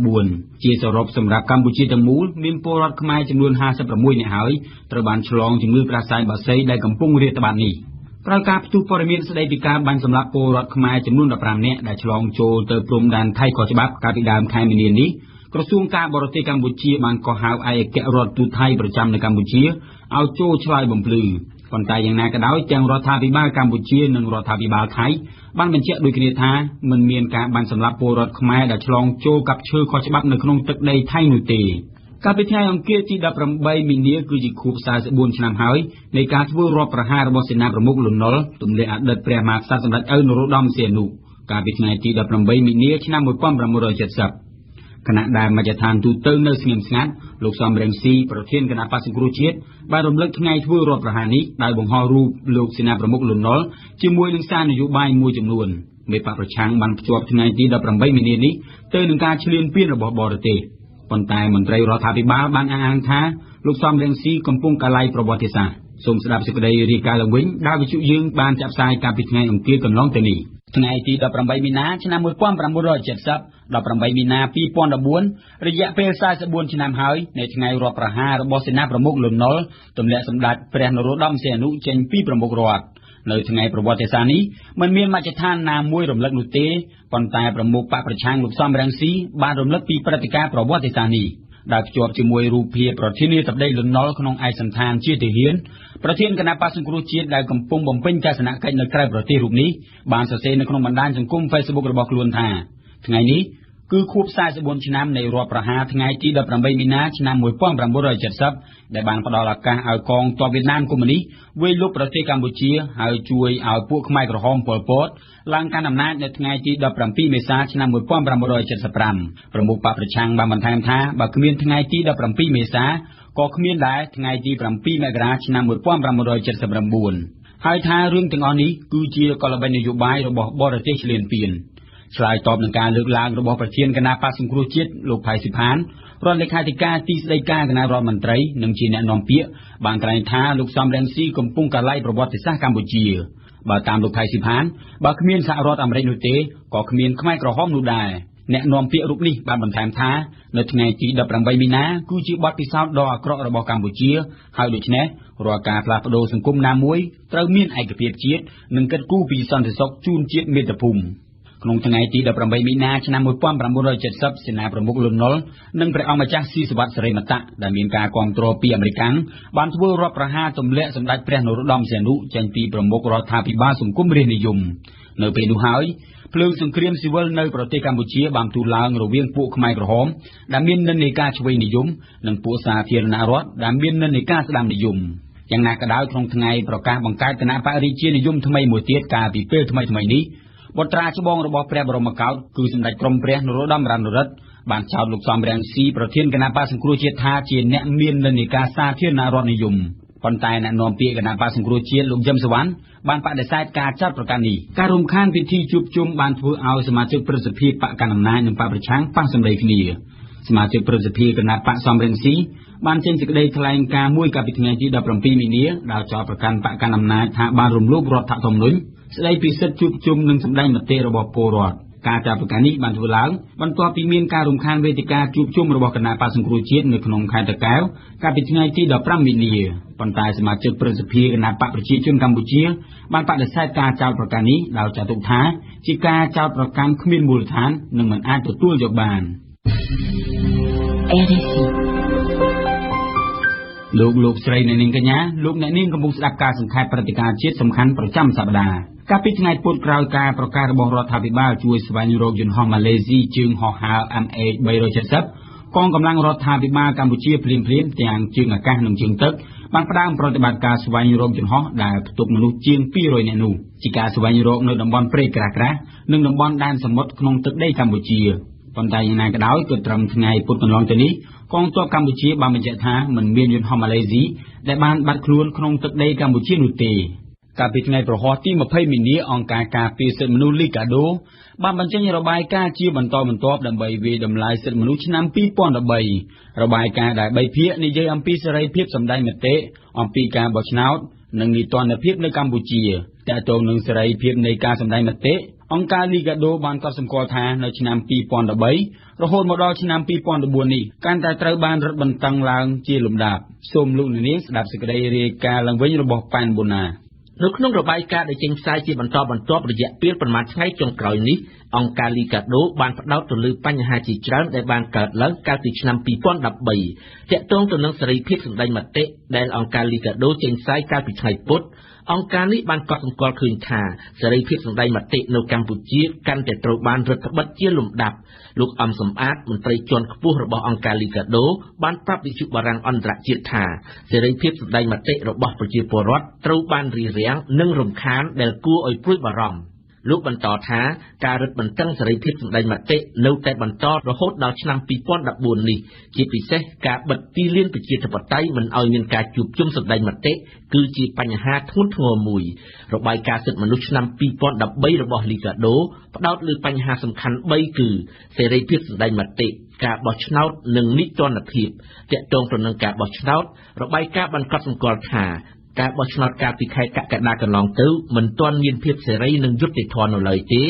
S9: 2014ជាសរុបសម្រាប់កម្ពុជាទាំងមូលមានពលរដ្ឋខ្មែរចំនួន56នាក់ហើយត្រូវបានឆ្លងជំងឺផ្ដាសាយបក្សីដែលកំពុងរាតត្បាតនេះក្រោយការផ្ទុះព័ត៌មានស្ដីពីការបាញ់សម្លាប់ពលរដ្ឋខ្មែរចំនួន15នាក់ដែលឆ្លងចូលទៅព្រំដែនថៃខុសច្បាប់កាលពីដើមខែមីនានេះក្រសួងការបរទេសកម្ពុជាបានកោះហៅឯកអគ្គរដ្ឋទូតថៃប្រចាំនៅកម្ពុជាឲ្យចូលឆ្លើយបំភ្លឺប៉ុន្តែយ៉ាងណាក៏ដោយទាំងរដ្ឋាភិបាលកម្ពុជានិងរដ្ឋាភិបាលថៃបានបញ្ជាក់ដូចគ្នាថាមិនមានការបាញ់សម្លាប់ពលរដ្ឋខ្មែរដែលឆ្លងចូលកាប់ឈើខុសច្បាប់នៅក្នុងទឹកដីថៃនោះទេកាលពីថ្ងៃអង្គារទី18មីនាគឺជាខួប44ឆ្នាំហើយនៃការធ្វើរដ្ឋប្រហាររបស់សេនាប្រមុខលន់ នល់ទម្លាក់អតីតព្រះមហាក្សត្រសម្ដេចឪនរោត្តមសីហនុកាលពីថ្ងៃទី18មីនាឆ្នាំ1970គណៈដែលមជ្ឈដ្ឋានទូតនៅស្ងៀមស្ងាត់លោកសំរងស៊ីប្រធានគណៈបក្សសង្គ្រោះជាតិបានរំលឹកថ្ងៃធ្វើរដ្ឋប្រហារនេះដោយបង្ហោះរូបលោកសេនាប្រមុខលន់ នល់ជាមួយនឹងសារនយោបាយមួយចំនួនមេបកប្រឆាំងបានភ្ជាប់ថ្ងៃទី18មីនានេះទៅនឹងការឈ្លានពានរបស់បរទេសប៉ុន្តែមន្ត្រីរដ្ឋាភិបាលបានអះអាងថាលោកសំរងស៊ីកំពុងកាឡៃប្រវត្តិសាស្ត្រសូមស្ដាប់សេចក្តីរាយការណ៍ឡើងវិញដែលវិទ្យុយើងបានចាក់ផ្សាយកាលពីថ្ងៃអង្គារកន្លងទៅនេះថ្ងៃទី18មីនាឆ្នាំ1970 18មីនា2014រយៈពេល44ឆ្នាំហើយនៃថ្ងៃរដ្ឋប្រហាររបស់សេនាប្រមុខលន់ នល់ទម្លាក់សម្ដេចព្រះនរោត្តមសីហនុចេញពីប្រមុខរដ្ឋនៅថ្ងៃប្រវត្តិសាស្ត្រនេះមិនមានមជ្ឈដ្ឋានណាមួយរំលឹកនោះទេប៉ុន្តែប្រមុខបកប្រឆាំងលោកសំរងស៊ីបានរំលឹកពីព្រឹត្តិការណ៍ប្រវត្តិសាស្ត្រនេះ ដែលភ្ជាប់ជាមួយរូបភាពប្រធានាធិបតីលន់នល់ក្នុងឯកសណ្ឋានជាទាហានប្រធានគណៈបក្សសង្គ្រោះជាតិដែលកំពុងបំពេញទស្សនកិច្ចនៅក្រៅប្រទេសរូបនេះបានសរសេរនៅក្នុងបណ្ដាញសង្គម Facebook របស់ខ្លួនថាថ្ងៃនេះគឺខួប44ឆ្នាំនៃរដ្ឋប្រហារថ្ងៃទី18មីនាឆ្នាំ1970ដែលបានផ្ដល់ឱកាសឲ្យកងទ័ពវៀតណាមកុម្មុយនីសវាយលុកប្រទេសកម្ពុជាហើយជួយឲ្យពួកខ្មែរក្រហមប៉ុលពតឡើងកាន់អំណាចនៅថ្ងៃទី17មេសាឆ្នាំ1975ប្រមុខបកប្រឆាំងបានបន្ថែមថាបើគ្មានថ្ងៃទី17មេសាក៏គ្មានដែរថ្ងៃទី7មករាឆ្នាំ1979ហើយថារឿងទាំងអស់នេះគឺជាកលល្បិចនយោបាយរបស់បរទេសឈ្លានពានឆ្លើយតបនឹងការលើកឡើងរបស់ប្រធានគណៈបក្សសង្គ្រោះជាតិលោកផៃស៊ីផានរដ្ឋលេខាធិការទីស្តីការគណៈរដ្ឋមន្ត្រីនិងជាអ្នកនាំពាក្យបានថ្លែងថាលោកសំរងស៊ីកំពុងកាឡៃប្រវត្តិសាស្ត្រកម្ពុជាបើតាមលោកផៃស៊ីផានបើគ្មានសហរដ្ឋអាមេរិកនោះទេក៏គ្មានខ្មែរក្រហមនោះដែរអ្នកនាំពាក្យរូបនេះបានបន្ថែមថានៅថ្ងៃទី18មីនាគឺជាបទពិសោធន៍ដ៏អាក្រក់របស់កម្ពុជាហើយដូច្នេះរាល់ការផ្លាស់ប្ដូរសង្គមណាមួយត្រូវមានឯកភាពជាតិនិងកិត្តគូពីសន្តិសុខជូនជាតិមាតុភូមិក្នុងថ្ងៃទី18មីនាឆ្នាំ1970សេនាប្រមុខលន់នល់និងព្រះអង្គម្ចាស់ស៊ីសុវត្ថិសិរីមតៈដែលមានការគាំទ្រពីអាមេរិកបានធ្វើរដ្ឋប្រហារទម្លាក់សម្ដេចព្រះនរោត្តមសីហនុចេញពីប្រមុខរដ្ឋាភិបាលសង្គមរាស្ត្រនិយមនៅពេលនោះហើយភ្លើងសង្គ្រាមស៊ីវិលនៅប្រទេសកម្ពុជាបានទូលឡើងរវាងពួកខ្មែរក្រហមដែលមាននិន្នាការឆ្វេងនិយមនិងពួកសាធារណរដ្ឋដែលមាននិន្នាការស្ដាំនិយមយ៉ាងណាក៏ដោយក្នុងថ្ងៃប្រកាសបង្កើតគណៈបករាជានិយមថ្មីមួយទៀតកាលពីពេលថ្មីនេះបុត្រាច្បងរបស់ព្រះបរមកោដ្ឋគឺសម្ដេចក្រមព្រះនរោត្តមរណរដ្ឋបានចោទលោកសំរងស៊ីប្រធានគណៈបក្សសង្គ្រោះជាតិថាជាអ្នកមាននិន្នាការសាធារណរដ្ឋនិយមប៉ុន្តែអ្នកនាំពាក្យគណៈបក្សសង្គ្រោះជាតិលោកយឹមសវណ្ណបានបដិសេធការចោទប្រកាន់នេះការរំខានពិធីជួបជុំបានធ្វើឲ្យសមាជិកព្រឹទ្ធសភាបកកណ្ដាលអំណាចនិងបកប្រឆាំងប៉ះសម្ដីគ្នាសមាជិកព្រឹទ្ធសភាគណៈបក្សសំរងស៊ីបានចេញសេចក្តីថ្លែងការណ៍មួយកាលពីថ្ងៃទី17មីនាដែលចោទប្រកាន់បកកណ្ដាលអំណាចថាបានរំលោភរដ្ឋធម្មនុញ្ញស្តីពីសិទ្ធិជួបជុំនិងសម្ដែងមតិរបស់ពលរដ្ឋការចោទប្រកាន់នេះបានធ្វើឡើងបន្ទាប់ពីមានការរំខានវេទិកាជួបជុំរបស់គណៈបក្សសង្គ្រោះជាតិនៅក្នុងខេត្តតាកែវកាលពីថ្ងៃទី15មីនាប៉ុន្តែសមាជិកព្រឹទ្ធសភាគណៈបក្សប្រជាជនកម្ពុជាបានបដិសេធការចោទប្រកាន់នេះដោយចាត់ទុកថាជាការចោទប្រកាន់គ្មានមូលដ្ឋាននិងមិនអាចទទួលយកបានលោកស្រីអ្នកនាងកញ្ញាលោកអ្នកនាងកំពុងស្ដាប់ការសង្ខេបព្រឹត្តិការណ៍ជាតិសំខាន់ប្រចាំសប្ដាហ៍កាលពីថ្ងៃពុធក្រោយការប្រកាសរបស់រដ្ឋាភិបាលជួយស្វែងរកយន្តហោះម៉ាឡេស៊ីជើងហោះហើរ MH370 កងកម្លាំងរដ្ឋាភិបាលកម្ពុជាភ្លាមទាំងជើងអាកាសនិងជើងទឹកបានផ្ដើមប្រតិបត្តិការស្វែងរកយន្តហោះដែលផ្ទុកមនុស្សជាង200នាក់នោះជាការស្វែងរកនៅតំបន់ព្រែកក្រាស់និងតំបន់ដែនសមុទ្រក្នុងទឹកដីកម្ពុជាប៉ុន្តែយ៉ាងណាក៏ដោយក៏ត្រឹមថ្ងៃពុធកន្លងទៅនេះកងទ័ពកម្ពុជាបានបញ្ជាក់ថាមិនមានយន្តហោះម៉ាឡេស៊ីដែលបានបាត់ខ្លួនក្នុងទឹកដីកម្ពុជានោះទេកាលពីថ្ងៃប្រហោះទី20មីនាអង្គការការពារសិទ្ធិមនុស្សលីកាដូបានបញ្ចេញរបាយការណ៍ជាបន្តបន្ទាប់ដើម្បីវាយតម្លៃសិទ្ធិមនុស្សឆ្នាំ2013របាយការណ៍ដែល3ភាគនិយាយអំពីសេរីភាពសម្ដែងមតិអំពីការបោះឆ្នោតនិងនីតិរដ្ឋភាពនៅកម្ពុជាទាក់ទងនឹងសេរីភាពនៃការសម្ដែងមតិអង្គការលីកាដូបានកត់សម្គាល់ថានៅឆ្នាំ2013រហូតមកដល់ឆ្នាំ2014នេះកាន់តែត្រូវបានរឹតបន្តឹងឡើងជាលំដាប់សូមលោកអ្នកនាងស្ដាប់សេចក្តីរាយការណ៍ឡើងវិញរបស់ប៉ែនប៊ូណា
S10: នៅក្នុងរបាយការណ៍ដែលចេញផ្សាយជាបន្តបន្ទាប់រយៈពេលប្រមាណថ្ងៃចុងក្រោយនេះអង្គការលីកាដូបានផ្ដោតទៅលើបញ្ហាជាច្រើនដែលបានកើតឡើងកាលពីឆ្នាំ2013ទាក់ទងទៅនឹងសេរីភាពសម្ដែងមតិដែលអង្គការលីកាដូចេញផ្សាយកាលពីថ្ងៃពុធអង្គការនេះបានកត់សម្គាល់ឃើញថាសេរីភាពសម្ដែងមតិនៅកម្ពុជាកាន់តែត្រូវបានរឹតបន្តឹងជាលំដាប់លោកអំសំអាតមន្ត្រីជាន់ខ្ពស់របស់អង្គការលីកាដូបានប្រាប់វិទ្យុបារាំងអន្តរជាតិថាសេរីភាពសម្ដែងមតិរបស់ប្រជាពលរដ្ឋត្រូវបានរារាំងនិងរំខានដែលគួរឲ្យព្រួយបារម្ភលោកបន្តថាការរឹតបន្តឹងសេរីភាពសម្ដែងមតិនៅតែបន្តរហូតដល់ឆ្នាំ2014នេះជាពិសេសការបិទទីលានប្រជាធិបតេយ្យមិនឲ្យមានការជួបជុំសម្ដែងមតិគឺជាបញ្ហាធ្ងន់ធ្ងរមួយរបាយការណ៍សិទ្ធិមនុស្សឆ្នាំ2013របស់លីកាដូផ្ដោតលើបញ្ហាសំខាន់3គឺសេរីភាពសម្ដែងមតិការបោះឆ្នោតនិងនីតិរដ្ឋភាពទាក់ទងទៅនឹងការបោះឆ្នោតរបាយការណ៍បានកត់សម្គាល់ថា ការបោះឆ្នោតកាលពីខែកក្កដាកន្លងទៅមិនទាន់មានភាពសេរីនិងយុត្តិធម៌នៅឡើយទេ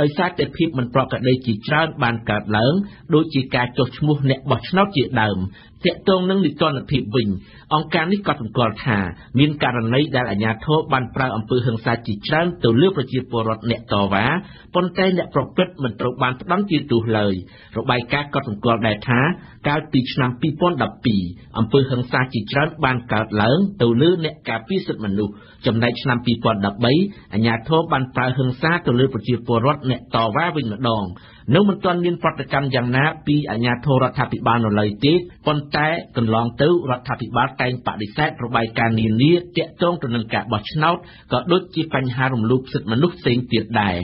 S10: ដោយសារតែភាពមិនប្រក្រតីជាច្រើនបានកើតឡើងដូចជាការចុះឈ្មោះអ្នកបោះឆ្នោតជាដើមទាក់ទងនឹងនីតិរដ្ឋភាពវិញអង្គការនេះក៏សម្គាល់ថាមានករណីដែលអាជ្ញាធរបានប្រើអំពើហិង្សាជាច្រើនទៅលើប្រជាពលរដ្ឋអ្នកតវ៉ាប៉ុន្តែអ្នកប្រព្រឹត្តមិនត្រូវបានផ្តន្ទាទោសឡើយរបាយការណ៍ក៏សម្គាល់ដែរថាកាលពីឆ្នាំ2012អំពើហិង្សាជាច្រើនបានកើតឡើងទៅលើអ្នកការពារសិទ្ធិមនុស្សចំណែកឆ្នាំ2013អាជ្ញាធរបានប្រើហិង្សាទៅលើប្រជាពលរដ្ឋអ្នកតវ៉ាវិញម្ដងនៅមិនទាន់មានប្រតិកម្មយ៉ាងណាពីអាជ្ញាធររដ្ឋាភិបាលនៅឡើយទេប៉ុន្តែកន្លងទៅរដ្ឋាភិបាលតែងបដិសេធរបាយការណ៍នានាទាក់ទងទៅនឹងការបោះឆ្នោតក៏ដូចជាបញ្ហារំលោភសិទ្ធិមនុស្សផ្សេងទៀតដែរ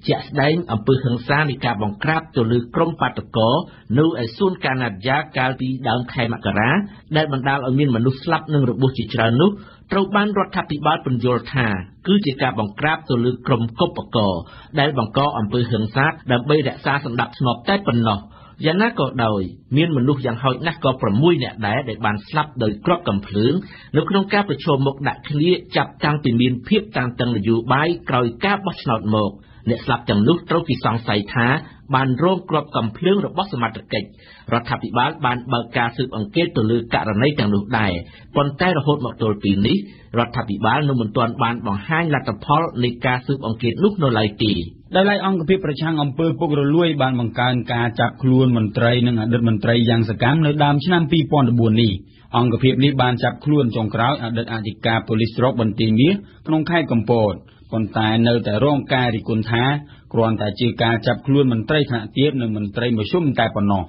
S10: ជាក់ស្ដែងអំពើហិង្សានៃការបង្ក្រាបទៅលើក្រុមបាតុករនៅឯសួនកាណាឌយ៉ាកាលពីដើមខែមករាដែលបណ្ដាលឲ្យមានមនុស្សស្លាប់និងរបួសជាច្រើននោះត្រូវបានរដ្ឋាភិបាលពន្យល់ថាគឺជាការបង្ក្រាបទៅលើក្រុមកុបករដែលបង្កអំពើហិង្សាដើម្បីរក្សាសណ្ដាប់ធ្នាប់តែប៉ុណ្ណោះយ៉ាងណាក៏ដោយមានមនុស្សយ៉ាងហោចណាស់ក៏6នាក់ដែរដែលបានស្លាប់ដោយគ្រាប់កាំភ្លើងនៅក្នុងការប្រឈមមុខដាក់គ្នាចាប់តាំងពីមានភាពតានតឹងនយោបាយក្រោយការបោះឆ្នោតមកអ្នកស្លាប់ទាំងនោះត្រូវគេសង្ស័យថាបានរងគ្រាប់កាំភ្លើងរបស់សមត្ថកិច្ចរដ្ឋាភិបាលបានបើកការស៊ើបអង្កេតទៅលើករណីទាំងនោះដែរប៉ុន្តែរហូតមកទល់ពេលនេះរដ្ឋាភិបាលនៅមិនទាន់បានបង្ហាញលទ្ធផលនៃការស៊ើបអង្កេតនោះនៅឡើយទេ
S9: ដោយឡែកអង្គភាពប្រឆាំងអំពើពុករលួយបានបង្កើនការចាប់ខ្លួនមន្ត្រីនិងអតីតមន្ត្រីយ៉ាងសកម្មនៅដើមឆ្នាំ2014នេះអង្គភាពនេះបានចាប់ខ្លួនចុងក្រោយអតីតអធិការប៉ូលីសស្រុកបន្ទាយមាសក្នុងខេត្តកំពតប៉ុន្តែនៅតែរងការរិះគន់ថាគ្រាន់តែជាការចាប់ខ្លួនមន្ត្រីថ្នាក់ទាបនិងមន្ត្រីមធ្យមតែប៉ុណ្ណោះ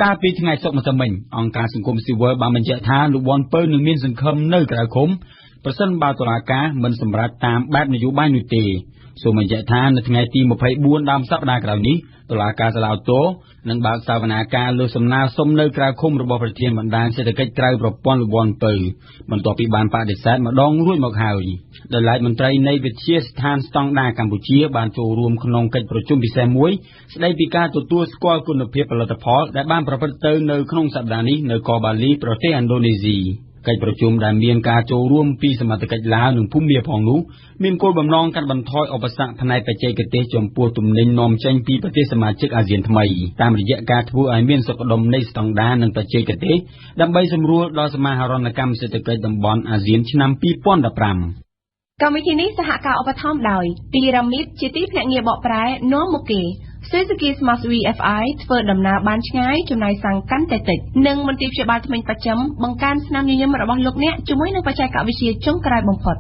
S9: កាលពីថ្ងៃសុក្រម្សិលមិញអង្គការសង្គមស៊ីវិលបានបញ្ជាក់ថាលោកវ៉ាន់ពៅនឹងមានសង្ឃឹមនៅក្រៅឃុំប្រសិនបើតុលាការមិនសម្រេចតាមបែបនយោបាយនោះទេសូមបញ្ជាក់ថានៅថ្ងៃទី24ដើមសប្តាហ៍ក្រោយនេះតុលាការសាឡាវតូនឹងបើកសវនាការលើសំណើសុំនៅក្រៅឃុំរបស់ប្រធានបណ្ដាញសេដ្ឋកិច្ចក្រៅប្រព័ន្ធលោកវ៉ាន់ពៅបន្ទាប់ពីបានបដិសេធម្ដងរួចមកហើយដោយឡែកមន្ត្រីនៃវិទ្យាស្ថានស្តង់ដារកម្ពុជាបានចូលរួមក្នុងកិច្ចប្រជុំពិសេសមួយស្ដីពីការទទួលស្គាល់គុណភាពផលិតផលដែលបានប្រព្រឹត្តទៅនៅក្នុងសប្តាហ៍នេះនៅកូបាលីប្រទេសឥណ្ឌូនេស៊ីកិច្ចប្រជុំដែលមានការចូលរួមពីសមាជិកឡាវនិងភូមាផងនោះមានគោលបំណងកាត់បន្ថយឧបសគ្គផ្នែកបច្ចេកទេសចំពោះទំនិញនាំចេញពីប្រទេសសមាជិកអាស៊ានថ្មីតាមរយៈការធ្វើឲ្យមានសុខដុមនៃស្តង់ដារនិងបច្ចេកទេសដើម្បីសម្រួលដល់សមាហរណកម្មសេដ្ឋកិច្ចតំបន់អាស៊ានឆ្នាំ2015
S1: កម្មវិធីនេះសហការឧបត្ថម្ភដោយពីរ៉ាមីតជាទីភ្នាក់ងារបកប្រែនាំមុខគេSuzuki Smart VFI ធ្វើដំណើរបានឆ្ងាយចំណាយសាំងកាន់តែតិចនិងមន្ទីរព្យាបាលថ្មីប្រចាំបង្កើនស្នាមញញឹមរបស់លោកអ្នកជាមួយនឹងបច្ចេកវិទ្យាចុងក្រោយបំផុត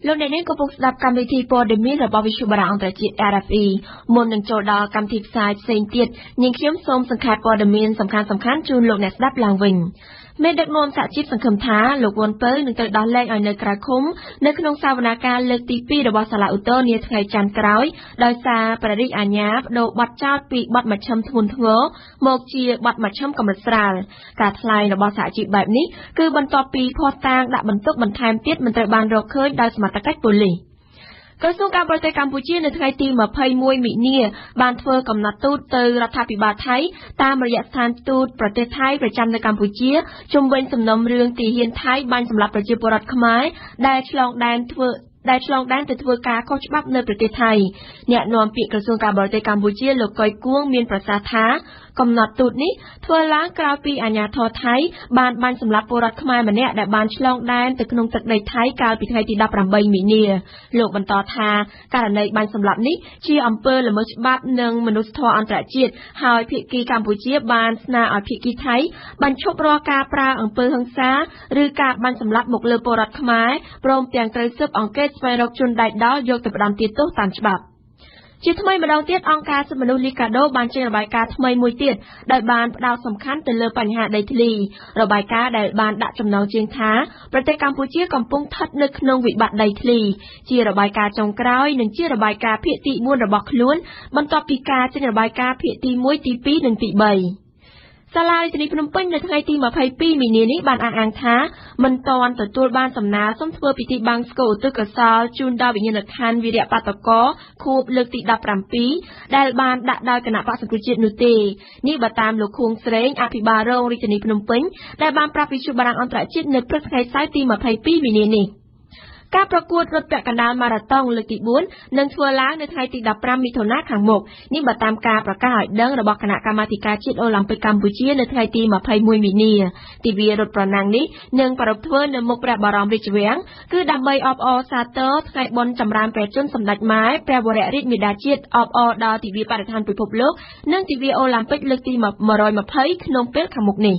S1: លោកអ្នកនាងកំពុងស្ដាប់កម្មវិធីព័ត៌មានរបស់វិទ្យុបារាំងអន្តរជាតិ RFE មុននឹងចូលដល់កម្មវិធីផ្សាយផ្សេងទៀតនាងខ្ញុំសូមសង្ខេបព័ត៌មានសំខាន់ៗជូនលោកអ្នកស្ដាប់ឡើងវិញមេដឹកនាំសហជីពសង្ឃឹមថាលោកវ៉ាន់ពៅនឹងត្រូវដោះលែងឲ្យនៅក្រៅឃុំនៅក្នុងសវនាការលើកទី2របស់សាលាឧទ្ធរណ៍នាថ្ងៃច័ន្ទក្រោយដោយសារព្រះរាជអាជ្ញាបដូរបទចោទពីបទមជ្ឈិមធ្ងន់ធ្ងរមកជាបទមជ្ឈិមកម្រិតស្រាលការថ្លែងរបស់សហជីពបែបនេះគឺបន្ទាប់ពីភស្តុតាងដាក់បន្ទុកបន្ថែមទៀតមិនត្រូវបានរកឃើញដោយសមត្ថកិច្ចប៉ូលីសក្រសួងការបរទេសកម្ពុជានៅថ្ងៃទី21មិនិនាបានធ្វើកំណត់ទូតទៅរដ្ឋាភិបាលថៃតាមរយៈស្ថានទូតប្រទេសថៃប្រចាំនៅកម្ពុជាជុំវិញសំណុំរឿងទីហ៊ានថៃបាញ់សម្លាប់ប្រជាពលរដ្ឋខ្មែរដែលឆ្លងដែនទៅធ្វើការខុសច្បាប់នៅប្រទេសថៃអ្នកនាំពាក្យក្រសួងការបរទេសកម្ពុជាលោកកុយគួងមានប្រសាសន៍ថាកំណត់ទូតនេះធ្វើឡើងក្រោយពីអាជ្ញាធរថៃបានបាញ់សម្លាប់ពលរដ្ឋខ្មែរម្នាក់ដែលបានឆ្លងដែនទៅក្នុងទឹកដីថៃកាលពីថ្ងៃទី18មិនិនាលោកបន្តថាករណីបាញ់សម្លាប់នេះជាអំពើល្មើសច្បាប់និងមនុស្សធម៌អន្តរជាតិហើយភាគីកម្ពុជាបានស្នើឲ្យភាគីថៃបញ្ឈប់រាល់ការប្រើអំពើហិង្សាឬការបាញ់សម្លាប់មកលើពលរដ្ឋខ្មែរព្រមទាំងត្រូវស៊ើបអង្កេតស្វែងរកជនដៃដល់យកទៅផ្ដន្ទាទោសតាមច្បាប់ជាថ្មីម្ដងទៀតអង្គការសិទ្ធិមនុស្សលីកាដូបានចេញរបាយការណ៍ថ្មីមួយទៀតដោយបានផ្ដោតសំខាន់ទៅលើបញ្ហាដីធ្លីរបាយការណ៍ដែលបានដាក់ចំណងជើងថាប្រទេសកម្ពុជាកំពុងស្ថិតនៅក្នុងវិបត្តិដីធ្លីជារបាយការណ៍ចុងក្រោយនិងជារបាយការណ៍ភាគទី4របស់ខ្លួនបន្ទាប់ពីការចេញរបាយការណ៍ភាគទី1ទី2និងទី3 សាលារាជធានីភ្នំពេញនៅថ្ងៃទី22មីនានេះបានអះអាងថាមិនទាន់ទទួលបានសំណើសុំធ្វើពិធីបង្សុកូលឧទ្ទិសកុសលជូនដល់វិញ្ញាណក្ខន្ធវីរៈបាតុករខួបលើកទី17ដែលបានដាក់ដោយគណៈបក្សសង្គ្រោះជាតិនោះទេនេះបើតាមលោកខួងស្រេងអភិបាលរងរាជធានីភ្នំពេញដែលបានប្រាប់វិទ្យុបារាំងអន្តរជាតិនៅព្រឹកថ្ងៃសៅរ៍ទី22មីនានេះការប្រកួតរត់ពាក់កណ្ដាលម៉ារ៉ាតុងលើកទី4នឹងធ្វើឡើងនៅថ្ងៃទី15មិថុនាខាងមុខនេះបើតាមការប្រកាសឲ្យដឹងរបស់គណៈកម្មាធិការជាតិអូឡ িম্প ិកកម្ពុជានៅថ្ងៃទី21មីនាទិវារត់ប្រណាំងនេះនឹងប្រារព្ធធ្វើនៅមុខព្រះបរមរាជវាំងគឺដើម្បីអបអរសាទរថ្ងៃបុណ្យចម្រើនព្រះជន្មសម្ដេចម៉ែព្រះវររាជមាតាជាតិអបអរដល់ទិវាបរិស្ថានពិភពលោកនិងទិវាអូឡ িম্প ិកលើកទី120ក្នុងពេលខាងមុខនេះ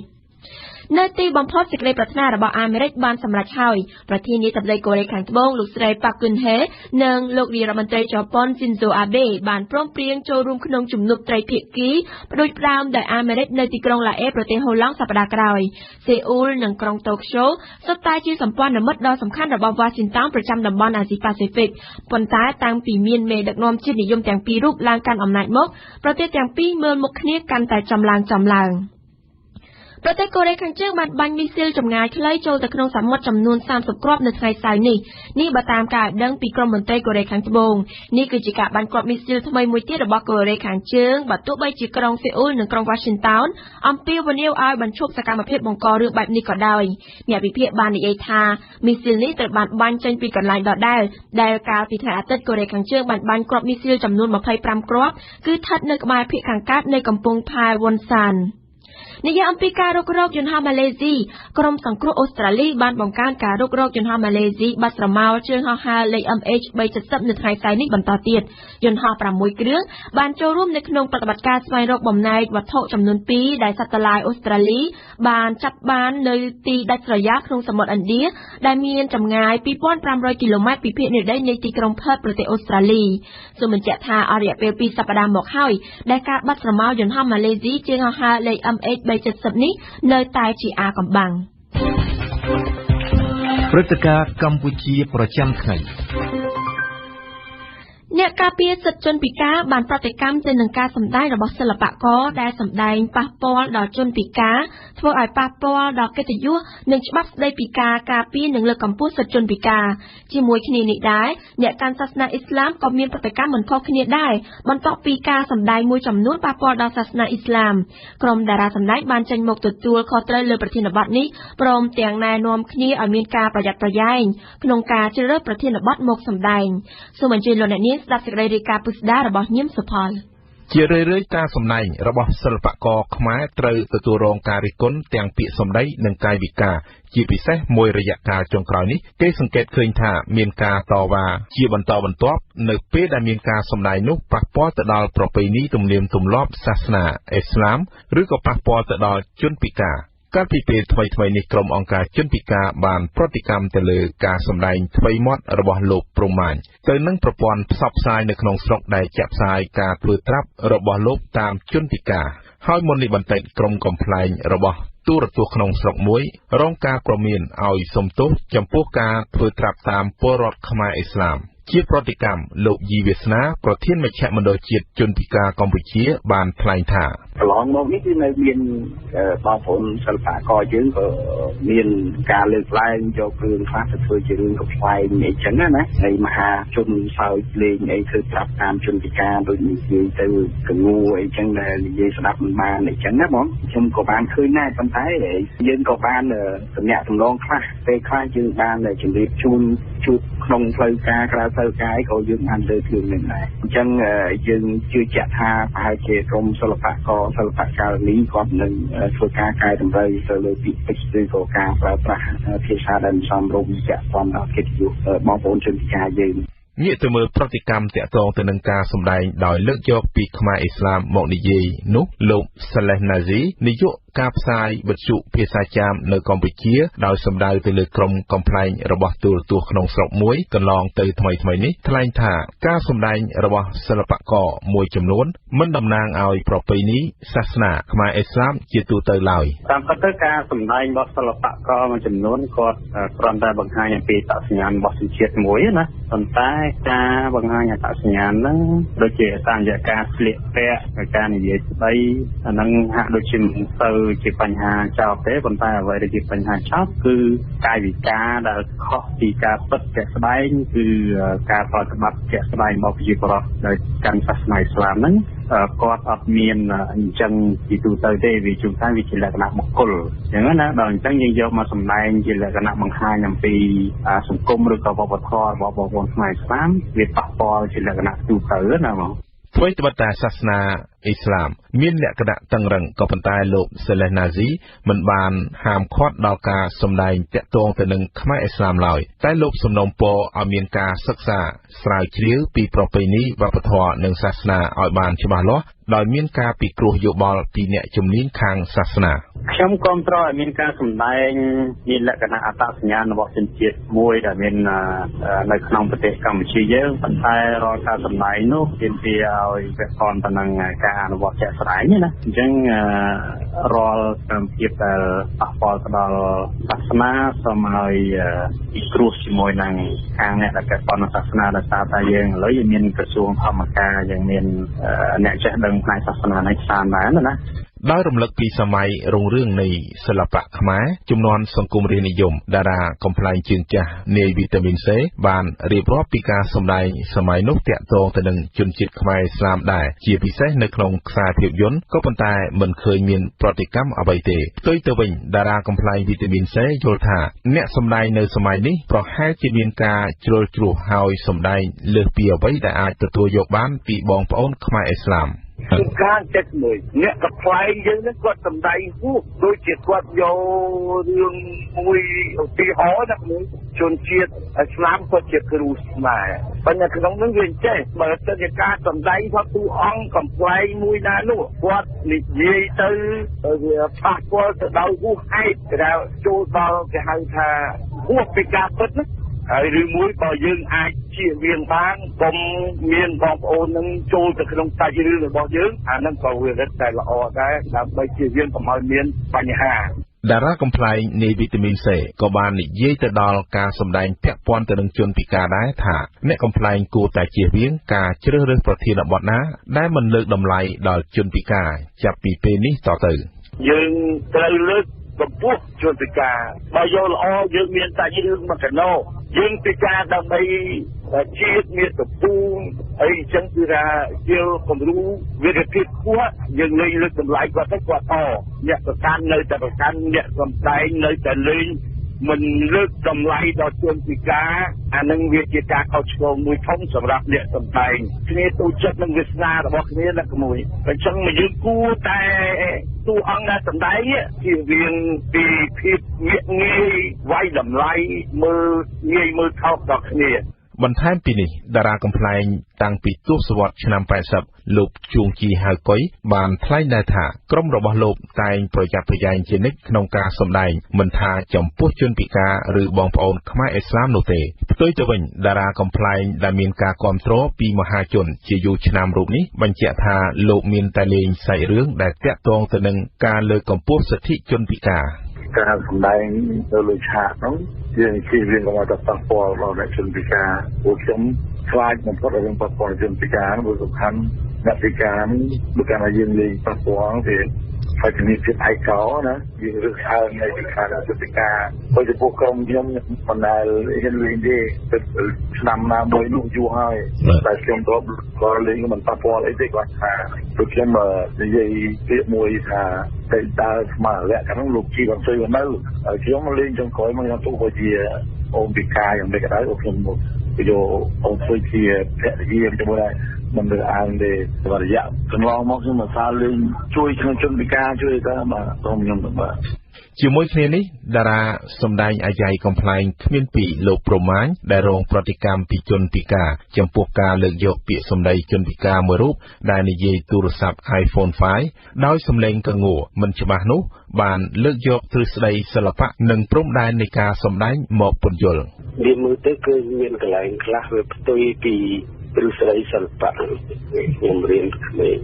S1: នៅទីបំផុតសេចក្តីប្រាថ្នារបស់អាមេរិកបានសម្រេចហើយប្រធានាធិបតីកូរ៉េខាងត្បូងលោកស្រីប៉ាក់កឹនហេនិងលោកនាយរដ្ឋមន្ត្រីជប៉ុនស៊ីនហ្សូអាបេបានព្រមព្រៀងចូលរួមក្នុងជំនួបត្រីភាគីផ្ដួចផ្ដើមដោយអាមេរិកនៅទីក្រុងឡាអេប្រទេសហូឡង់សប្តាហ៍ក្រោយសេអ៊ូលនិងក្រុងតូក្យូសុទ្ធតែជាសម្ព័ន្ធមិត្តដ៏សំខាន់របស់វ៉ាស៊ីនតោនប្រចាំតំបន់អាស៊ីប៉ាស៊ីហ្វិកប៉ុន្តែតាំងពីមានមេដឹកនាំជាតិនិយមទាំងពីររូបឡើងកាន់អំណាចមកប្រទេសទាំងពីរមើលមុខគ្នាកាន់តែចំឡើងប្រទេសកូរ៉េខាងជើងបានបាញ់មីស៊ីលចម្ងាយខ្លីចូលទៅក្នុងសមុទ្រចំនួន30គ្រាប់នៅថ្ងៃសៅរ៍នេះបើតាមការឲ្យដឹងពីក្រមមន្ត្រីកូរ៉េខាងត្បូងនេះគឺជាការបាញ់គ្រាប់មីស៊ីលថ្មីមួយទៀតរបស់កូរ៉េខាងជើងបើទោះបីជាក្រុងសេអ៊ូលនិងក្រុងវ៉ាស៊ីនតោនអំពាវនាវឲ្យបញ្ឈប់សកម្មភាពបង្ករឿងបែបនេះក៏ដោយអ្នកវិភាគបាននិយាយថាមីស៊ីលនេះត្រូវបានបាញ់ចេញពីកន្លែងដដែលដែលកាលពីថ្ងៃអាទិត្យកូរ៉េខាងជើងបានបាញ់គ្រាប់មីស៊ីលចំនួន25គ្រាប់គឺស្ថិតនៅក្បែរភាគខាងកើតនៃកំពង់ផែវ៉ុនសាននិយាយអំពីការរុករកយន្តហោះម៉ាឡេស៊ីក្រុមសង្គ្រោះអូស្ត្រាលីបានបង្កើនការរុករកយន្តហោះម៉ាឡេស៊ីបាត់ស្រមោលជើងហោះហើរលេខ MH370 នៅថ្ងៃសៅរ៍នេះបន្តទៀតយន្តហោះ6គ្រឿងបានចូលរួមនៅក្នុងប្រតិបត្តិការស្វែងរកបំណែកវត្ថុចំនួន2ដែលសត្វតឡាយអូស្ត្រាលីបានចាប់បាននៅទីដាច់ស្រយាលក្នុងសមុទ្រឥណ្ឌាដែលមានចម្ងាយ2500គីឡូម៉ែត្រពីភាគនិរតីនៃទីក្រុងផឺតប្រទេសអូស្ត្រាលីសូមបញ្ជាក់ថាអរិយពេល2សប្តាហ៍មកហើយដែលការបាត់ស្រមោលយន្តហោះម៉ាឡេស៊ីជើងហោះហើរលេខ MH370 នេះនៅតែជាអាកំបាំង
S2: ព្រឹត្តិការណ៍កម្ពុជាប្រចាំថ្ងៃ
S1: អ្នកការពារសិទ្ធិជនពិការបានប្រតិកម្មទៅនឹងការសម្ដែងរបស់សិល្បករដែលសម្ដែងប៉ះពាល់ដល់ជនពិការធ្វើឲ្យប៉ះពាល់ដល់កិត្តិយសនិងច្បាប់ស្តីពីការការពារនិងលើកកម្ពស់សិទ្ធិជនពិការជាមួយគ្នានេះដែរអ្នកកាន់សាសនាអ៊ីស្លាមក៏មានប្រតិកម្មមិនខុសគ្នាដែរបន្ទាប់ពីការសម្ដែងមួយចំនួនប៉ះពាល់ដល់សាសនាអ៊ីស្លាមក្រុមតារាសម្ដែងបានចេញមកទទួលខុសត្រូវលើប្រធានបទនេះព្រមទាំងណែនាំគ្នាឲ្យមានការប្រយ័ត្នប្រយែងក្នុងការជ្រើសរើសប្រធានបទមកសម្ដែងសូមអញ្ជើញលោកអ្នកនាងស្ដាប់សេចក្តីរាយការណ៍ពុស្ដារបស់ញឹមសុផល
S3: ជារឿយៗការសម្ដែងរបស់សិល្បករខ្មែរត្រូវទទួលរងការរិះគន់ទាំងពាក្យសម្ដីនិងកាយវិការជាពិសេសមួយរយៈកាលចុងក្រោយនេះគេសង្កេតឃើញថាមានការតវ៉ាជាបន្តបន្ទាប់នៅពេលដែលមានការសម្ដែងនោះប៉ះពាល់ទៅដល់ប្រពៃណីទំនៀមទម្លាប់សាសនាអ៊ីស្លាមឬក៏ប៉ះពាល់ទៅដល់ជនពិការកាលពីពេលថ្មីៗនេះក្រុមអង្គការជនពិការបានប្រតិកម្មទៅលើការសម្ដែងថ្មីមាត់របស់លោកព្រហ្មញ្ញទៅនឹងប្រព័ន្ធផ្សព្វផ្សាយនៅក្នុងស្រុកដែលចាក់ផ្សាយការធ្វើត្រាប់របស់លោកតាមជនពិការហើយមុននេះបន្តិចក្រុមកំប្លែងរបស់ទូរទស្សន៍ក្នុងស្រុកមួយរងការក្រមានឲ្យសុំទោសចំពោះការធ្វើត្រាប់តាមពលរដ្ឋខ្មែរអ៊ីស្លាមជាប្រតិកម្មលោកយីវាសនាប្រធានមជ្ឈមណ្ឌលជាតិជនពិការកម្ពុជាបានថ្លែងថា
S5: កន្លងមកនេះគឺនៅមានបងប្អូនសិល្បករយើងក៏មានការលើកឡើងយកគ្រឿងខ្លះទៅធ្វើជារឿងកំប្លែងអីចឹងណាហើយមហាជនសើចលេងអីធ្វើប្រាប់តាមជនពិការដូចនិយាយទៅកងូអីចឹងដែលនិយាយស្ដាប់មិនបានអីចឹងណាបងខ្ញុំក៏បានឃើញដែរប៉ុន្តែយើងក៏បានតំណាក់តំណងខ្លះពេលខ្លះយើងបានជំរាបជូនជួបក្នុងផ្លូវការក្រៅផ្លូវការក៏យើងបានលើកខ្លួននឹងដែរអញ្ចឹងយើងជឿជាក់ថាប្រហែលជាក្រុមសិល្បករសិល្បករនេះគាត់នឹងធ្វើការកែតម្រូវទៅលើពាក្យពេចន៍ឬក៏ការប្រើប្រាស់ភាសាដែលមិនសមរម្យជាក់ស្ដែងដល់កិត្តិយសបងប្អូនជនពិការយើង
S3: ងាកទៅមើលប្រតិកម្មតាក់ទងទៅនឹងការសម្ដែងដោយលើកយកពីខ្មែរអ៊ីស្លាមមកនិយាយនោះលោកសាឡេះណាស៊ីនាយកការផ្សាយវិទ្យុភាសាចាមនៅកម្ពុជាដោយសម្ដៅទៅលើក្រុមកំប្លែងរបស់ទូរទស្សន៍ក្នុងស្រុកមួយកន្លងទៅថ្មីៗនេះថ្លែងថាការសម្ដែងរបស់សិល្បករមួយចំនួនមិនតំណាងឲ្យប្រពៃណីសាសនាខ្មែរអ៊ីស្លាមជាទូទៅឡើយ
S5: តាមពិតទៅការសម្ដែងរបស់សិល្បករមួយចំនួនគាត់គ្រាន់តែបង្ហាញអំពីអត្តសញ្ញាណរបស់ជាតិមួយណាប៉ុន្តែការបង្ហាញអត្តសញ្ញាណហ្នឹងដូចជាតាមរយៈការស្លៀកពាក់ការនិយាយស្ដីអាហ្នឹងហាក់ដូចជាមិនទៅ ជាបញ្ហាចោតទេប៉ុន្តែអ្វីដែលជាបញ្ហាចោតគឺកាយវិការដែលខុសពីការពិតជាក់ស្ដែងគឺការប្រតិបត្តិជាក់ស្ដែងរបស់ប្រជាពលរដ្ឋដែលកាន់សាសនាអ៊ីស្លាមហ្នឹងគាត់អត់មានអញ្ចឹងពីទូទៅទេវាជួនកាលវាជាលក្ខណៈបុគ្គលអញ្ចឹងណាដល់អញ្ចឹងយើងយកមកសម្ដែងជាលក្ខណៈបង្ហាញអំពីសង្គមឬក៏វប្បធម៌របស់បងប្អូនខ្មែរអ៊ីស្លាមវាប៉ះពាល់ជាលក្ខណៈទូទៅណាបង
S3: អ្វីត្បិតតែសាសនាអ៊ីស្លាមមានលក្ខណៈតឹងរ៉ឹងក៏ប៉ុន្តែលោកសេលេសណាស៊ីមិនបានហាមឃាត់ដល់ការសម្ដែងតាក់ទងទៅនឹងខ្មែរអ៊ីស្លាមឡើយតែលោកសំណូមពរឲ្យមានការសិក្សាស្រាវជ្រាវពីប្រពៃណីវប្បធម៌និងសាសនាឲ្យបានច្បាស់លាស់ដោយមានការពិគ្រោះយោបល់ពីអ្នកជំនាញខាងសាសនា
S5: ខ្ញុំគាំទ្រឲ្យមានការសម្ដែងមានលក្ខណៈអត្តសញ្ញាណរបស់ជនជាតិមួយដែលមាននៅក្នុងប្រទេសកម្ពុជាយើងប៉ុន្តែរាល់ការសម្ដែងនោះទាមទារឲ្យពាក់ព័ន្ធទៅនឹងការអនុវត្តជាក់ស្ដែងណាអញ្ចឹងរាល់កម្មវិធីដែលប៉ះពាល់ទៅដល់សាសនាសូមឲ្យពិគ្រោះជាមួយនឹងខាងអ្នកដែលពាក់ព័ន្ធនឹងសាសនាដោយសារតែយើងឥឡូវយើងមានក្រសួងធម្មការយើងមានអ្នកចេះដឹងផ្នែកសាសនានេះច្រើនដែរណា
S3: ដោយរំលឹកពីសម័យរុងរឿងនៃសិល្បៈខ្មែរជំនាន់សង្គមរាស្ត្រនិយមតារាកំប្លែងជើងចាស់នាយវីតាមីន C បានរៀបរាប់ពីការសម្ដែងសម័យនោះតាក់ទងទៅនឹងជនជាតិខ្មែរឥស្លាមដែរជាពិសេសនៅក្នុងខ្សែភាពយន្តក៏ប៉ុន្តែមិនឃើញមានប្រតិកម្មអ្វីទេផ្ទុយទៅវិញតារាកំប្លែងវីតាមីន C យល់ថាអ្នកសម្ដែងនៅសម័យនេះប្រហែលជាមានការជ្រុលជ្រោះហើយសម្ដែងលើសពីអ្វីដែលអាចទទួលយកបានពីបងប្អូនខ្មែរឥស្លាម
S11: គឺការចិត្តមួយអ្នកកំប្លែងយើងនឹងគាត់សម្ដែងហួសដូចជាគាត់យករឿងមួយឧទាហរណ៍ណាមួយជនជាតិឥស្លាមគាត់ជាគ្រូខ្មែរប៉ុន្តែក្នុងនោះវាចេះបើទៅជាការសម្ដែងគាត់ទូអង្គកំប្លែងមួយណានោះគាត់និយាយទៅវាប៉ះពាល់ទៅដល់ហួសហេតុដែលចូលដល់គេហៅថាហួសពីការពិតណាហើយឬមួយបើយើងអាចជៀសវាងបានកុំមានបងប្អូននឹងចូលទៅក្នុងសាច់រឿងរបស់យើងអានឹងក៏វារឹតតែល្អដែរដើម្បីជៀសវាងកុំឲ្យមានបញ្ហា
S3: តារាកំប្លែងនៃវីតាមីន C ក៏បាននិយាយទៅដល់ការសម្ដែងពាក់ព័ន្ធទៅនឹងជនពិការដែរថាអ្នកកំប្លែងគួរតែជៀសវាងការជ្រើសរើសប្រធានបទណាដែលមិនលើកតម្លៃដល់ជនពិការចាប់ពីពេលនេះតទៅ
S11: យើងត្រូវលើកកម្ពស់ជនពិការបើយកល្អយើងមានសាច់រឿងមកកណោយើងពិការដើម្បីជាតិមានតពូអីចឹងគឺថាជាគំរូវិទ្យាភាពខ្ពស់យើងលេងលើកតម្លៃគាត់ទៅគាត់អ្នកប្រកាន់នៅតែប្រកាន់អ្នកសំដែងនៅតែលេងមិនលើកតម្លៃដល់ជនពិការអានឹងវាជាការខុសឆ្គងមួយធំសម្រាប់អ្នកសម្ដែងគ្នាទូចិត្តនឹងវាសនារបស់គ្នាណាក្មួយអញ្ចឹងមកយើងគួរតែទូអង្គដែលសម្ដែងជាវាពីភាពងាយវាយតម្លៃមើលងាយមើលថោកដល់គ្នា
S3: បន្ថែមពីនេះតារាកំប្លែងតាំងពីទសវត្សរ៍ឆ្នាំ80លោកជួងជីហៅកុយបានថ្លែងដែរថាក្រុមរបស់លោកតែងប្រយ័ត្នប្រយែងជានិច្ចក្នុងការសម្ដែងមិនថាចំពោះជនពិការឬបងប្អូនខ្មែរឥស្លាមនោះទេផ្ទុយទៅវិញតារាកំប្លែងដែលមានការគាំទ្រពីមហាជនជាយូរឆ្នាំរូបនេះបញ្ជាក់ថាលោកមានតែលេងសាច់រឿងដែលតាក់ទងទៅនឹងការលើកកម្ពស់សិទ្ធិជនពិការ
S11: ការសម្ដែងទៅលើឆាកនោះយើងជៀសវាងកុំឲ្យប៉ះពាល់ដល់អ្នកជនពិការពួកខ្ញុំខ្លាចបំផុតឲ្យរឿងប៉ះពាល់ជនពិការនោះសំខាន់អ្នកពិការនេះបើកាលណាយើងលេងប៉ះពាល់វាហើយជំនាញភាពឯកោណាយើងរឹកអើងនៃពិការជនពិការបើចំពោះក្រុមខ្ញុំមិនដែលហ៊ានលេងទេឆ្នាំណាមួយនោះយូរហើយតែខ្ញុំក៏លេងមិនប៉ះពាល់អីទេគាត់ថាពួកខ្ញុំនិយាយពាក្យមួយថាតែតើស្មារតីខាងនោះលោកជីវ៉ាន់ស៊ុយនៅខ្ញុំលេងចុងក្រោយមកខ្ញុំទោះបីជាអូនពិការយ៉ាងម៉េចក៏ដោយខ្ញុំយកអូនស៊ុយជាភរិយាជាមួយដែរមិនđược ai để và dạ cần lo mong nhưng mà sao lên chui chân bị ca chui ta mà không nhầm được mà
S3: ជាមួយគ្នានេះតារាសម្ដែងអាយ៉ៃកំប្លែងគ្មានពីលោកប្រមាញដែលរងប្រតិកម្មពីជនពិការចំពោះការលើកយកពាក្យសម្ដីជនពិការមួយរូបដែលនិយាយទូរស័ព្ទ iPhone 5ដោយសំឡេងកងួរមិនច្បាស់នោះបានលើកយកទ្រឹស្ដីសិល្បៈនិងព្រំដែននៃការសម្ដែងមកពន្យល់
S11: វាមើលទៅគឺមានកន្លែងខ្លះវាផ្ទុយពីទ្រឹស្ដីសិល្បៈខ្ញុំរៀនក្មេង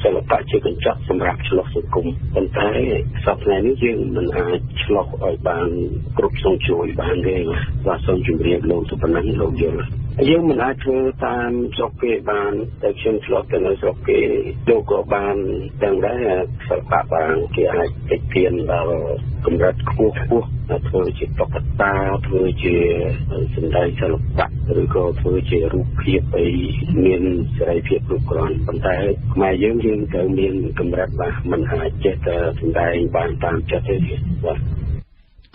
S11: សិល្បៈជាកញ្ចក់សម្រាប់ឆ្លុះសង្គមប៉ុន្តែសប្តាហ៍នេះយើងមិនអាចឆ្លុះឲ្យបានគ្រប់សង្ជួយបានទេបាទសូមជម្រាបលោកទៅប៉ុណ្ណឹងលោកយល់
S12: យើងមិនអាចធ្វើតាមស្រុកគេបានតែខ្ញុំឆ្លប់ទៅនៅស្រុកគេលោកក៏បានទាំងដែរសិល្បៈបារាំងគេអាចតិចទៀនដល់កម្រិតខ្ពស់ធ្វើជាតុក្កតាធ្វើជាសម្ដែងសិល្បៈឬក៏ធ្វើជារូបភាពអីមានសេរីភាពគ្រប់គ្រាន់ប៉ុន្តែខ្មែរយើងត្រូវមានកម្រិតបាទមិនអាចចេះតែសម្ដែងបានតាមចិត្តទេបាទ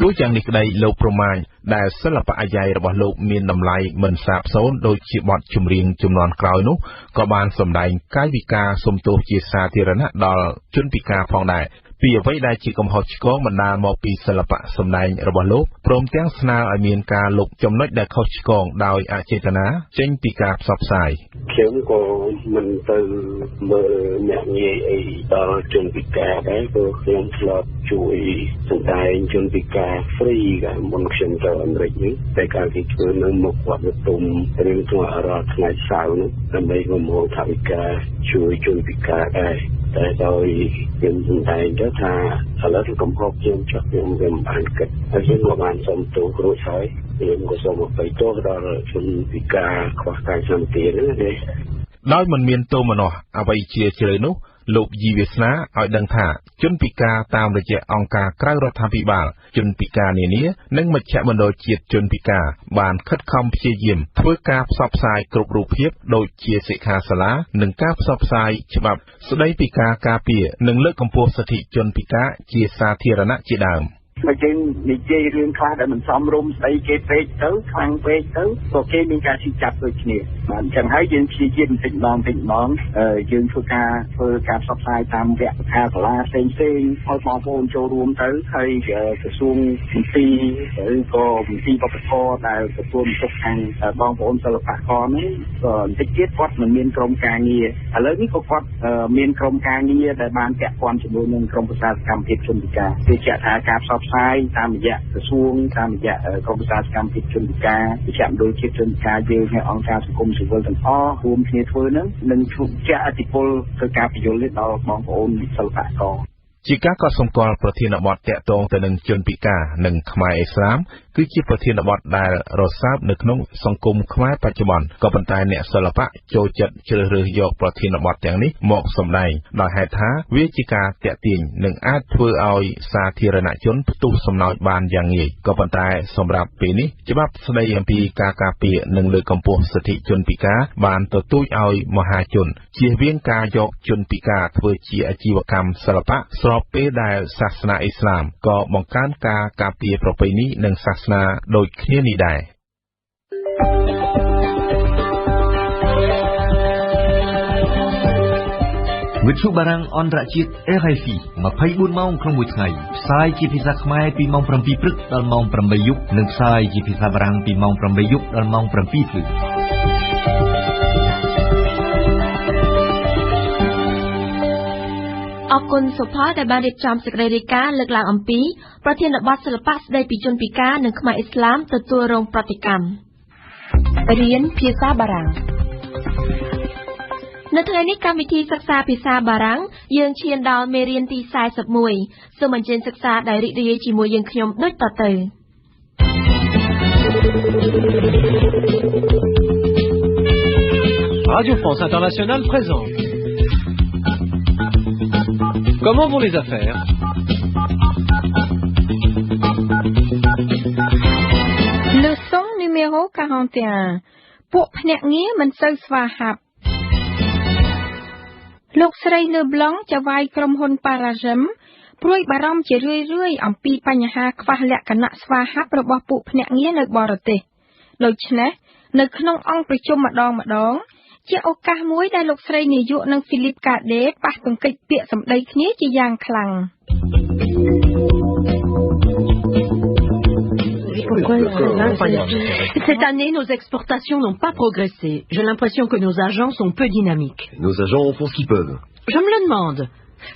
S3: ទោះយ៉ាងនេះក្តីលោកប្រមាញដែលសិល្បៈអាយ៉ៃរបស់លោកមានតម្លៃមិនសាបសូន្យដូចជាបទចម្រៀងជំនាន់ក្រោយនោះក៏បានសម្ដែងកាយវិការសុំទោសជាសាធារណៈដល់ជនពិការផងដែរពីអ្វីដែលជាកំហុសឆ្គងបណ្ដាលមកពីសិល្បៈសម្ដែងរបស់លោកព្រមទាំងស្នើឲ្យមានការលុបចំណុចដែលខុសឆ្គងដោយអចេតនាចេញពីការផ្សព្វផ្សាយ
S12: ខ្ញុំក៏មិនទៅមើលអ្នកងាយអីដល់ជនពិការដែរព្រោះខ្ញុំធ្លាប់ជួយសម្ដែងជនពិការ free កាលមុនខ្ញុំទៅអាមេរិកនេះតែកាលគេធ្វើនៅមុខវត្តទុំរៀងរាល់ថ្ងៃសៅរ៍នោះដើម្បីប្រមូលថវិកាជួយជនពិការដែរតែដោយខ្ញុំសម្ដែងទៅថាឥឡូវកំហុសខ្ញុំចុះខ្ញុំមិនបានគិតហើយខ្ញុំក៏បានសុំទោសរួចហើយខ្ញុំក៏សូមអភ័យទោសដល់ជនពិការខ្វះការសន្តិភាពនេះ
S3: ដោយមិនមានទោសមនោះអ្វីជាជ្រៅនោះលោកយីវាសនាឲ្យដឹងថាជនពិការតាមរយៈអង្គការក្រៅរដ្ឋាភិបាលជនពិការនានានិងមជ្ឈមណ្ឌលជាតិជនពិការបានខិតខំព្យាយាមធ្វើការផ្សព្វផ្សាយគ្រប់រូបភាពដូចជាសិក្ខាសាលានិងការផ្សព្វផ្សាយច្បាប់ស្តីពីការការពារនិងលើកកម្ពស់សិទ្ធិជនពិការជាសាធារណៈជាដើម
S12: បើយើងនិយាយរឿងខ្លះដែលមិនសមរម្យស្ដីគេពេកទៅខ្លាំងពេកទៅក៏គេមានការឈឺចាប់ដូចគ្នាបាទអញ្ចឹងហើយយើងព្យាយាមបន្តិចម្ដងយើងធ្វើការផ្សព្វផ្សាយតាមវគ្គសិក្ខាសាលាផ្សេងឲ្យបងប្អូនចូលរួមទៅហើយក្រសួងមន្ទីរឬក៏មន្ទីរវប្បធម៌ដែលទទួលបន្ទុកខាងបងប្អូនសិល្បករនេះក៏បន្តិចទៀតគាត់មិនមានក្រុមការងារឥឡូវនេះក៏គាត់មានក្រុមការងារដែលបានពាក់ព័ន្ធជាមួយនឹងក្រុមប្រឹក្សាសកម្មភាពជនពិការគេចាត់ថាការផ្សព្វផ្សាយតាមរយៈក្រសួងតាមរយៈក្រុមប្រឹក្សាសកម្មភាពជនពិការវិជ្ជាមណ្ឌលជាតិជនពិការយើងហើយអង្គការសង្គមស៊ីវិលទាំងអស់រួមគ្នាធ្វើនឹងនឹងជះឥទ្ធិពលទៅការពយល់ដល់បងប្អូនសិល្បករ
S3: ជាការកត់សម្គាល់ប្រធានបទតាក់ទងទៅនឹងជនពិការនិងខ្មែរឥស្លាមគឺជាប្រធានបទដែលរសើបនៅក្នុងសង្គមខ្មែរបច្ចុប្បន្នក៏ប៉ុន្តែអ្នកសិល្បៈចូលចិត្តជ្រើសរើសយកប្រធានបទទាំងនេះមកសម្ដែងដោយហេតុថាវាជាការតាក់ទាញនិងអាចធ្វើឲ្យសាធារណជនផ្ទុះសំណើចបានយ៉ាងងាយក៏ប៉ុន្តែសម្រាប់ពេលនេះច្បាប់ស្តីអំពីការការពារនិងលើកកម្ពស់សិទ្ធិជនពិការបានទទូចឲ្យមហាជនជៀសវាងការយកជនពិការធ្វើជាអាជីវកម្មសិល្បៈស្របពេលដែលសាសនាឥស្លាមក៏បង្កើនការការពារប្រពៃណីនិងសាសនាដូចគ្នានេះដែរ
S2: វិទ្យុបារាំងអន្តរជាតិ RFI 24ម៉ោងក្នុងមួយថ្ងៃផ្សាយជាភាសាខ្មែរពីម៉ោង 7 ព្រឹកដល់ម៉ោង 8 យប់និងផ្សាយជាភាសាបារាំងពីម៉ោង 8 យប់ដល់ម៉ោង 7 ព្រឹក
S1: អរគុណសុផាដែលបានរៀបចំសេចក្តីរាយការណ៍លើកឡើងអំពីប្រធានបទសិល្បៈស្តីពីជនពិការនិងខ្មែរឥស្លាមទទួលរងប្រតិកម្មរៀនភាសាបារាំងនៅថ្ងៃនេះកម្មវិធីសិក្សាភាសាបារាំងយើងឈានដល់មេរៀនទី41សូមអញ្ជើញសិក្សាដោយរីករាយជាមួយយើងខ្ញុំដូចតទៅ
S13: Radio France Internationale présente. Comment vont les affaires?
S8: Leçon numéro 41 ពួកភ្នាក់ងារមិនសូវស្វាហាប់លោកស្រីលើប្លង់ចៅហ្វាយក្រុមហ៊ុន Paragem ព្រួយបារម្ភជារឿយៗអំពីបញ្ហាខ្វះលក្ខណៈស្វាហាប់របស់ពួកភ្នាក់ងារនៅបរទេសដូច្នេះនៅក្នុងអង្គប្រជុំម្ដងជាឱកាសមួយដែលលោកស្រីនាយកនិង Philippe Cadet ប៉ះទង្គិចពាក្យសម្ដីគ្នាជាយ៉ាងខ្លាំង
S14: Cette année, nos exportations n'ont pas progressé. J'ai l'impression que nos agents sont peu dynamiques.
S15: Nos agents font ce qu'ils peuvent.
S14: Je me le demande.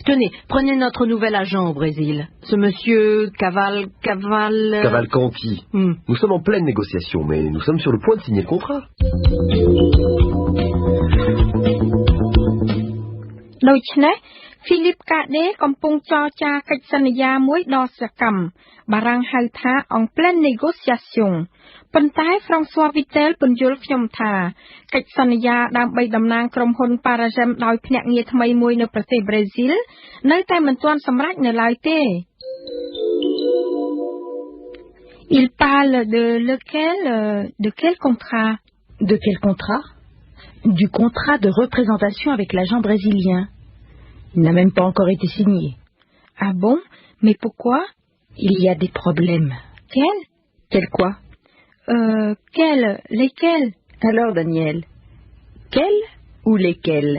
S14: Tenez, prenez notre nouvel agent au Brésil. Ce monsieur
S15: Cavalcanti. Nous sommes en pleine négociation, mais nous sommes sur le point de signer le contrat.
S8: ដូច្នេះ
S16: Philippe Cadet កំពុងចរចាកិច្ចសន្យាមួយដ៏សកម្មបារាំងហៅថា en pleine négociation ប៉ុន្តែ François Vittel ពន្យល់ខ្ញុំថាកិច្ចសន្យាដើម្បីតំណាងក្រុមហ៊ុន Paragem ដោយភ្នាក់ងារថ្មីមួយនៅប្រទេសប្រេស៊ីលនៅតែមិនទាន់សម្រេចនៅឡើយទេ Il parle de quel contrat?
S14: De quel contrat? Du contrat de représentation avec l'agent brésilien. Il n'a même pas encore été signé.
S16: Ah bon? Mais pourquoi?
S14: Il y a des problèmes.
S16: Quels?
S14: Quels quoi?
S16: Lesquels?
S14: Alors, Daniel, quels ou lesquels?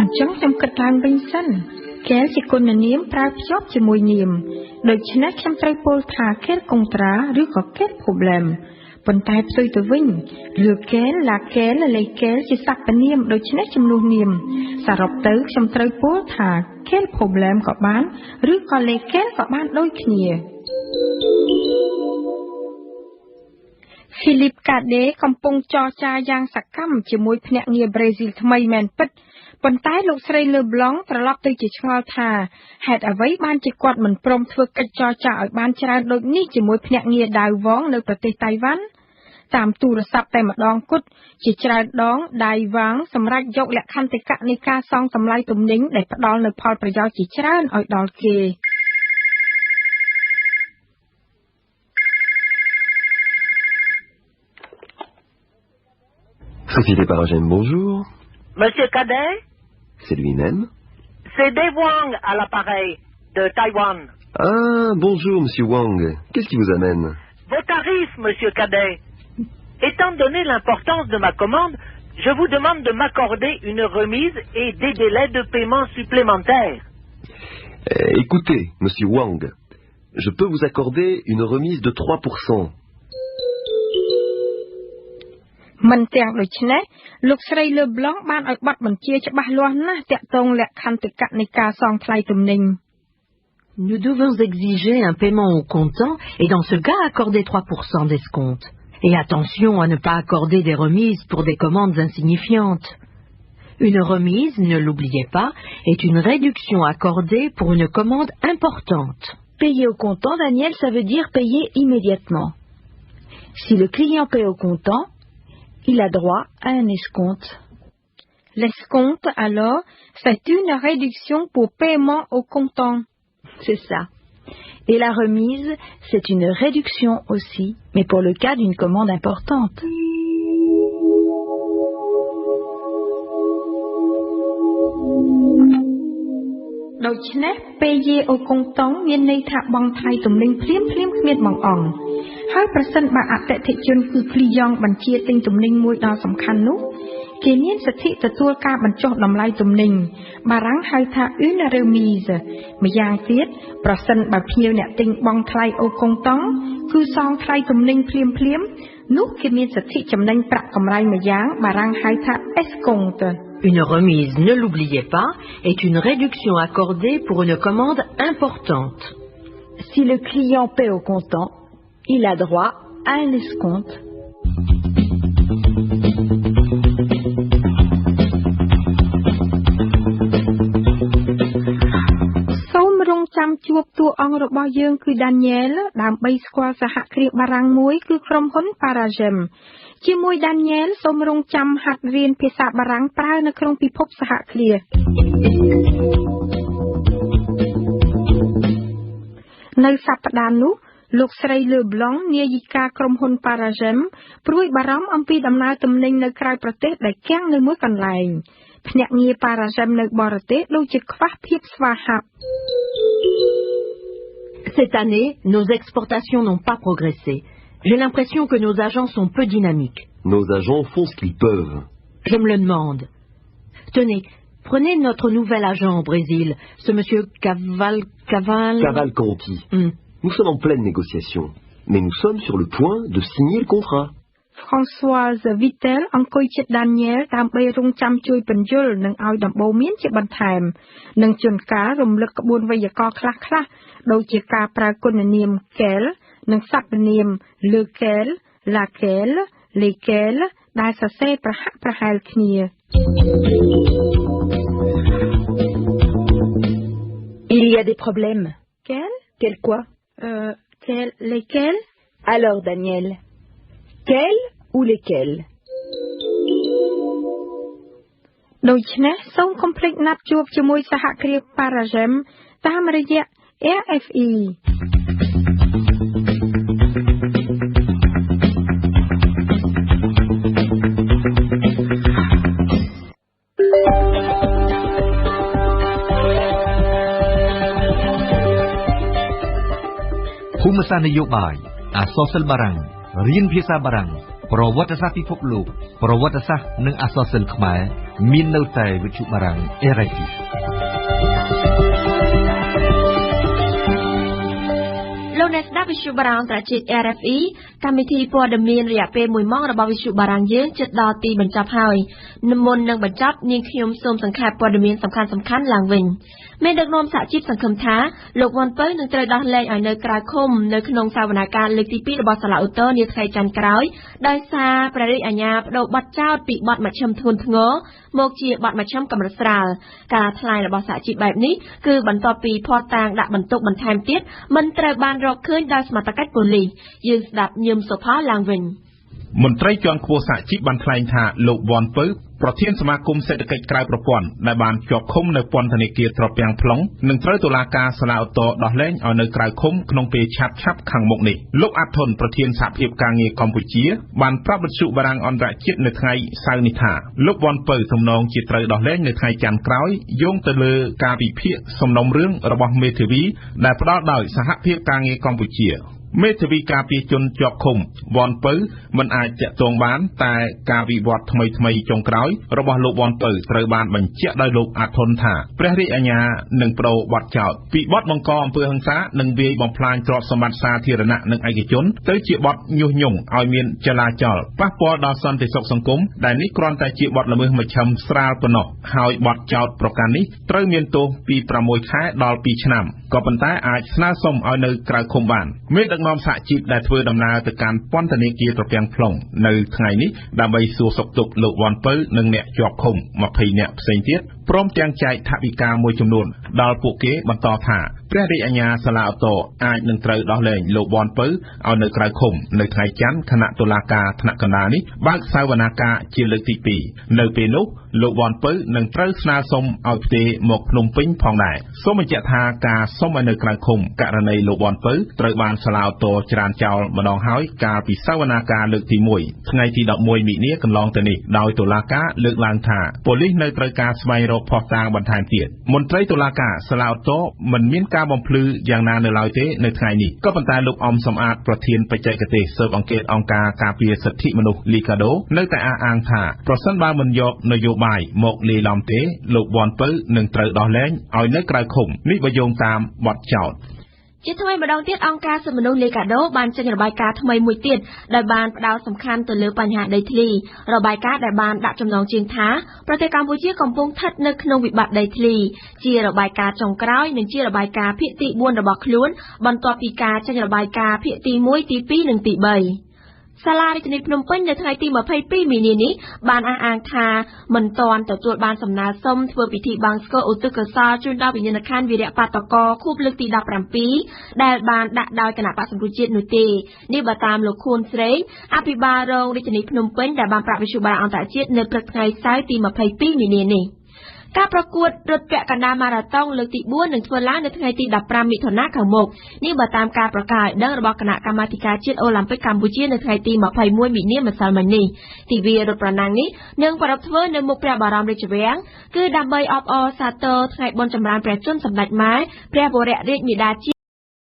S16: En ចឹងខ្ញុំគិតឡើងវិញសិន Quel ជាគុណនាមប្រើភ្ជាប់ជាមួយនាមដូច្នេះខ្ញុំត្រូវពោលថា Quel contrat ឬក៏ Quel problème ប៉ុន្តែផ្ទុយទៅវិញ Lequel laquelle lesquels ជាសព្វនាមដូច្នេះជំនួសនាមសរុបទៅខ្ញុំត្រូវពោលថា Quel problème ក៏បានឬក៏ lesquels ក៏បានដូចគ្នា Philippe Cadet កំពុងចរចាយ៉ាងសកម្មជាមួយភ្នាក់ងារប្រេស៊ីលថ្មីមែនពិតប៉ុន្តែលោកស្រី Leblanc ត្រឡប់ទៅជាឆ្ងល់ថាហេតុអ្វីបានជាគាត់មិនព្រមធ្វើកិច្ចចរចាឲ្យបានច្រើនដូចនេះជាមួយភ្នាក់ងារដាវវងនៅប្រទេសតៃវ៉ាន់តាមទូរស័ព្ទតែម្ដងគត់ជាច្រើនដងដៃវ៉ាងសម្រាប់យកលក្ខន្តិកៈនៃការសងសម្លាយទំនិញដែលផ្ដល់នូវផលប្រយោជន៍ជាច្រើនឲ្យដល់គេ
S15: Société Paragem, bonjour.
S17: Monsieur Cadet?
S15: C'est lui-même.
S17: C'est Dave Wang à l'appareil de Taïwan.
S15: Ah, bonjour, monsieur Wang. Qu'est-ce qui vous amène?
S17: Vos tarifs, monsieur Cadet. Étant donné l'importance de ma commande, je vous demande de m'accorder une remise et des délais de paiement supplémentaires.
S15: Écoutez, monsieur Wang, je peux vous accorder une remise de 3%.
S16: មិនទាំងដូច្នេះលោកស្រី Leblanc បានឲ្យប័ណ្ណបញ្ជាច្បាស់លាស់ណាស់តាក់ទងលក្ខន្តិកៈនៃការសងថ្លៃទំនិញ
S14: Nous devons exiger un paiement au comptant et dans ce cas accorder 3% d'escompte. Et attention à ne pas accorder des remises pour des commandes insignifiantes. Une remise, ne l'oubliez pas, est une réduction accordée pour une commande importante.
S7: Payer au comptant, Daniel, ça veut dire payer immédiatement. Si le client paie au comptant, il a droit à un escompte.
S16: L'escompte, alors, c'est une réduction pour paiement au comptant.
S7: C'est ça. Et la remise, c'est une réduction aussi, mais pour le cas d'une commande importante.
S16: Donc, payer au comptant មានន័យថាបង់ថ្លៃទំនិញភ្លាមៗគ្មានបង្អង់ហើយប្រសិនបើអតិថិជនគឺ client បញ្ជាទិញទំនិញមួយដ៏សំខាន់នោះគេមានសិទ្ធិទទួលការបញ្ចុះតម្លៃទំនិញបារាំងហៅថា une remise ម្យ៉ាងទៀតប្រសិនបើភ្ញៀវអ្នកទិញបង់ថ្លៃ au comptant គឺសងថ្លៃទំនិញភ្លាមៗនោះគេមានសិទ្ធិចំណេញប្រាក់កម្រៃម្យ៉ាងបារាំងហៅថា escompte.
S14: Une remise, ne l'oubliez pas, est une réduction accordée pour une commande importante.
S7: Si le client paie au comptant, il a droit à un escompte.
S16: Rong chăm chuộc tua ongរបស់យើងគឺ Daniel ដើម្បីស្គាល់សហគ្រាសបារាំងមួយគឺក្រុមហ៊ុន Paragem ជាមួយ Daniel សូមរងចាំហាត់រៀនភាសាបារាំងប្រើនៅក្នុងពិភពសហគ្រាសនៅសប្តាហ៍នោះលោកស្រី Leblanc នាយិកាក្រុមហ៊ុន Paragem ព្រួយបារម្ភអំពីដំណើរទំនិញនៅក្រៅប្រទេសដែលគាំងនៅមួយកន្លែងភ្នាក់ងារ Paragem នៅបរទេសដូចជាខ្វះភាពស្វាហាប់
S14: Cette année, nos exportations n'ont pas progressé. J'ai l'impression que nos agents sont peu dynamiques.
S15: Nos agents font ce qu'ils peuvent.
S14: Je me le demande. Tenez, prenez notre nouvel agent au Brésil, ce monsieur
S15: Cavalcanti. Nous sommes en pleine négociation, mais nous sommes sur le point de signer le contrat.
S16: François Vittel អង្គុយជិត Daniel ដើម្បីរងចាំជួយបញ្យល់និងឲ្យដំបូន្មានជាបន្ថែមនិងជួនកាលរំលឹកក្បួនវេយ្យាករណ៍ខ្លះៗដូចជាការប្រើគុណនាម quel និងសព្វនាម lequel laquelle lesquels ដែលសរសេរប្រហាក់ប្រហែលគ្នា
S8: Il y a des problèmes. Quel quoi?
S16: Lesquels?
S8: Alors Daniel, quels ou lesquels?
S16: ដូច្នេះសូមកុំភ្លេចណាត់ជួបជាមួយសហគ្រាស Paragem តាមរយៈ RFE
S2: ភូមិសាស្ត្រនយោបាយអក្សរសិល្ប៍បារាំងរៀនភាសាបារាំងប្រវត្តិសាស្ត្រពិភពលោកប្រវត្តិសាស្ត្រនិងអក្សរសិល្ប៍ខ្មែរមាននៅតែវិទ្យុបារាំង RFI
S1: លោកអ្នកស្ដាប់វិទ្យុបារាំងអន្តរជាតិ RFI កម្មវិធីព័ត៌មានរយៈពេល1ម៉ោងរបស់វិទ្យុបារាំងយើងជិតដល់ទីបញ្ចប់ហើយមុននឹងបញ្ចប់នាងខ្ញុំសូមសង្ខេបព័ត៌មានសំខាន់ៗឡើងវិញមេដឹកនាំសហជីពសង្ឃឹមថាលោកវ៉ាន់ពៅនឹងត្រូវដោះលែងឲ្យនៅក្រៅឃុំនៅក្នុងសវនកម្មលើកទី2របស់សាលាឧទ្ធរណ៍នាថ្ងៃច័ន្ទក្រោយដោយសារព្រះរាជអាជ្ញាបដូរបទចោទពីបទមជ្ឈិមធ្ងន់ធ្ងរមកជាបទមជ្ឈិមកម្រិតស្រាលការថ្លែងរបស់សហជីពបែបនេះគឺបន្ទាប់ពីភ័ស្តុតាងដាក់បន្ទុកបន្ថែមទៀតមិនត្រូវបានរកឃើញដោយសមត្ថកិច្ចប៉ូលីសយើងស្ដាប់ញឹមសុផាឡើងវិញ
S3: មន្ត្រីជាន់ខ្ពស់សហជីពបានថ្លែងថាលោកវ៉ាន់ពៅប្រធានសមាគមសេដ្ឋកិច្ចក្រៅប្រព័ន្ធដែលបានជាប់ឃុំនៅពន្ធនាគារត្រពាំង plong នឹងត្រូវតុលាការសាលាឧទ្ធរណ៍ដោះលែងឲ្យនៅក្រៅឃុំក្នុងពេលឆាប់ខាងមុខនេះលោកអាត់ធុនប្រធានសហភាពការងារកម្ពុជាបានប្រាប់វិទ្យុបារាំងអន្តរជាតិនៅថ្ងៃសៅរ៍នេះថាលោកវ៉ាន់ពៅទំនងជាត្រូវដោះលែងនៅថ្ងៃច័ន្ទក្រោយយោងទៅលើការវិភាគសំណុំរឿងរបស់មេធាវីដែលផ្ដល់ដោយសហភាពការងារកម្ពុជាមេធាវីការពារជនជាប់ឃុំវ៉ាន់ពៅមិនអាចតាក់ទងបានតែការវិវត្តថ្មីចុងក្រោយរបស់លោកវ៉ាន់ពៅត្រូវបានបញ្ជាក់ដោយលោកអាត់ធុនថាព្រះរាជអាជ្ញានឹងប្តូរបទចោទពីបទបង្កអំពើហិង្សានិងវាយបំផ្លាញទ្រព្យសម្បត្តិសាធារណៈនិងឯកជនទៅជាបទញុះញង់ឲ្យមានចលាចលប៉ះពាល់ដល់សន្តិសុខសង្គមដែលនេះគ្រាន់តែជាបទល្មើសមជ្ឈិមស្រាលប៉ុណ្ណោះហើយបទចោទប្រកាន់នេះត្រូវមានទោសពី6ខែដល់2ឆ្នាំក៏ប៉ុន្តែអាចស្នើសុំឲ្យនៅក្រៅឃុំបានមេដឹកនាំសហជីពដែលធ្វើដំណើរទៅកាន់ពន្ធនាគារត្រពាំង plong នៅថ្ងៃនេះដើម្បីសួរសុខទុក្ខលោកវ៉ាន់ពៅនិងអ្នកជាប់ឃុំ20នាក់ផ្សេងទៀតព្រមទាំងចែកថវិកាមួយចំនួនដល់ពួកគេបន្តថាព្រះរាជអាជ្ញាសាលាឧទ្ធរណ៍អាចនឹងត្រូវដោះលែងលោកវ៉ាន់ពៅឲ្យនៅក្រៅឃុំនៅថ្ងៃច័ន្ទគណៈតុលាការថ្នាក់កណ្ដាលនេះបើកសវនាការជាលើកទី2នៅពេលនោះលោកវ៉ាន់ពៅនឹងត្រូវស្នើសុំឲ្យផ្ទេរមកភ្នំពេញផងដែរសូមបញ្ជាក់ថាការសុំឲ្យនៅក្រៅឃុំករណីលោកវ៉ាន់ពៅត្រូវបានសាលាឧទ្ធរណ៍ច្រានចោលម្ដងហើយកាលពីសវនាការលើកទី1ថ្ងៃទី11មិនិនាកន្លងទៅនេះដោយតុលាការលើកឡើងថាប៉ូលីសនៅត្រូវការស្វែងរកភស្តុតាងបន្ថែមទៀតមន្ត្រីតុលាការសាលាឧទ្ធរណ៍មិនមានការបំភ្លឺយ៉ាងណានៅឡើយទេនៅថ្ងៃនេះក៏ប៉ុន្តែលោកអំសំអាតប្រធានបច្ចេកទេសស៊ើបអង្កេតអង្គការការពារសិទ្ធិមនុស្ស Liga-do នៅតែអះអាងថាប្រសិនបើមិនយកនយោបាយមកលាយឡំទេលោកវ៉ាន់ពៅនឹងត្រូវដោះលែងឲ្យនៅក្រៅឃុំនេះបើយោងតាមបទចោទ
S1: ជាថ្មីម្ដងទៀតអង្គការសិទ្ធិមនុស្ស Liga-do បានចេញរបាយការណ៍ថ្មីមួយទៀតដែលបានផ្ដោតសំខាន់ទៅលើបញ្ហាដីធ្លីរបាយការណ៍ដែលបានដាក់ចំណងជើងថាប្រទេសកម្ពុជាកំពុងស្ថិតនៅក្នុងវិបត្តិដីធ្លីជារបាយការណ៍ចុងក្រោយនិងជារបាយការណ៍ភាគទី4របស់ខ្លួនបន្ទាប់ពីការចេញរបាយការណ៍ភាគទី1ទី2និងទី3សាលារាជធានីភ្នំពេញនៅថ្ងៃទី22មីនានេះបានអះអាងថាមិនទាន់ទទួលបានសំណើសុំធ្វើពិធីបង្សុកូលឧទ្ទិសកុសលជូនដល់វិញ្ញាណក្ខន្ធវីរៈបាតុករខួបលើកទី17ដែលបានដាក់ដោយគណៈបក្សសង្គ្រោះជាតិនោះទេនេះបើតាមលោកខួនស្រេងអភិបាលរងរាជធានីភ្នំពេញដែលបានប្រាប់វិទ្យុបារាំងអន្តរជាតិនៅព្រឹកថ្ងៃសៅរ៍ទី22មីនានេះការប្រកួតរត់ពាក់កណ្ដាលម៉ារ៉ាតុងលើកទី4នឹងធ្វើឡើងនៅថ្ងៃទី15មិថុនាខាងមុខនេះបើតាមការប្រកាសឲ្យដឹងរបស់គណៈកម្មាធិការជាតិអូឡ িম্প ិកកម្ពុជានៅថ្ងៃទី21មីនាម្សិលមិញនេះទិវារត់ប្រណាំងនេះនឹងប្រារព្ធធ្វើនៅមុខព្រះបរមរាជវាំងគឺដើម្បីអបអរសាទរថ្ងៃបុណ្យចម្រើនព្រះជន្មសម្ដេចម៉ែព្រះវររាជមាតា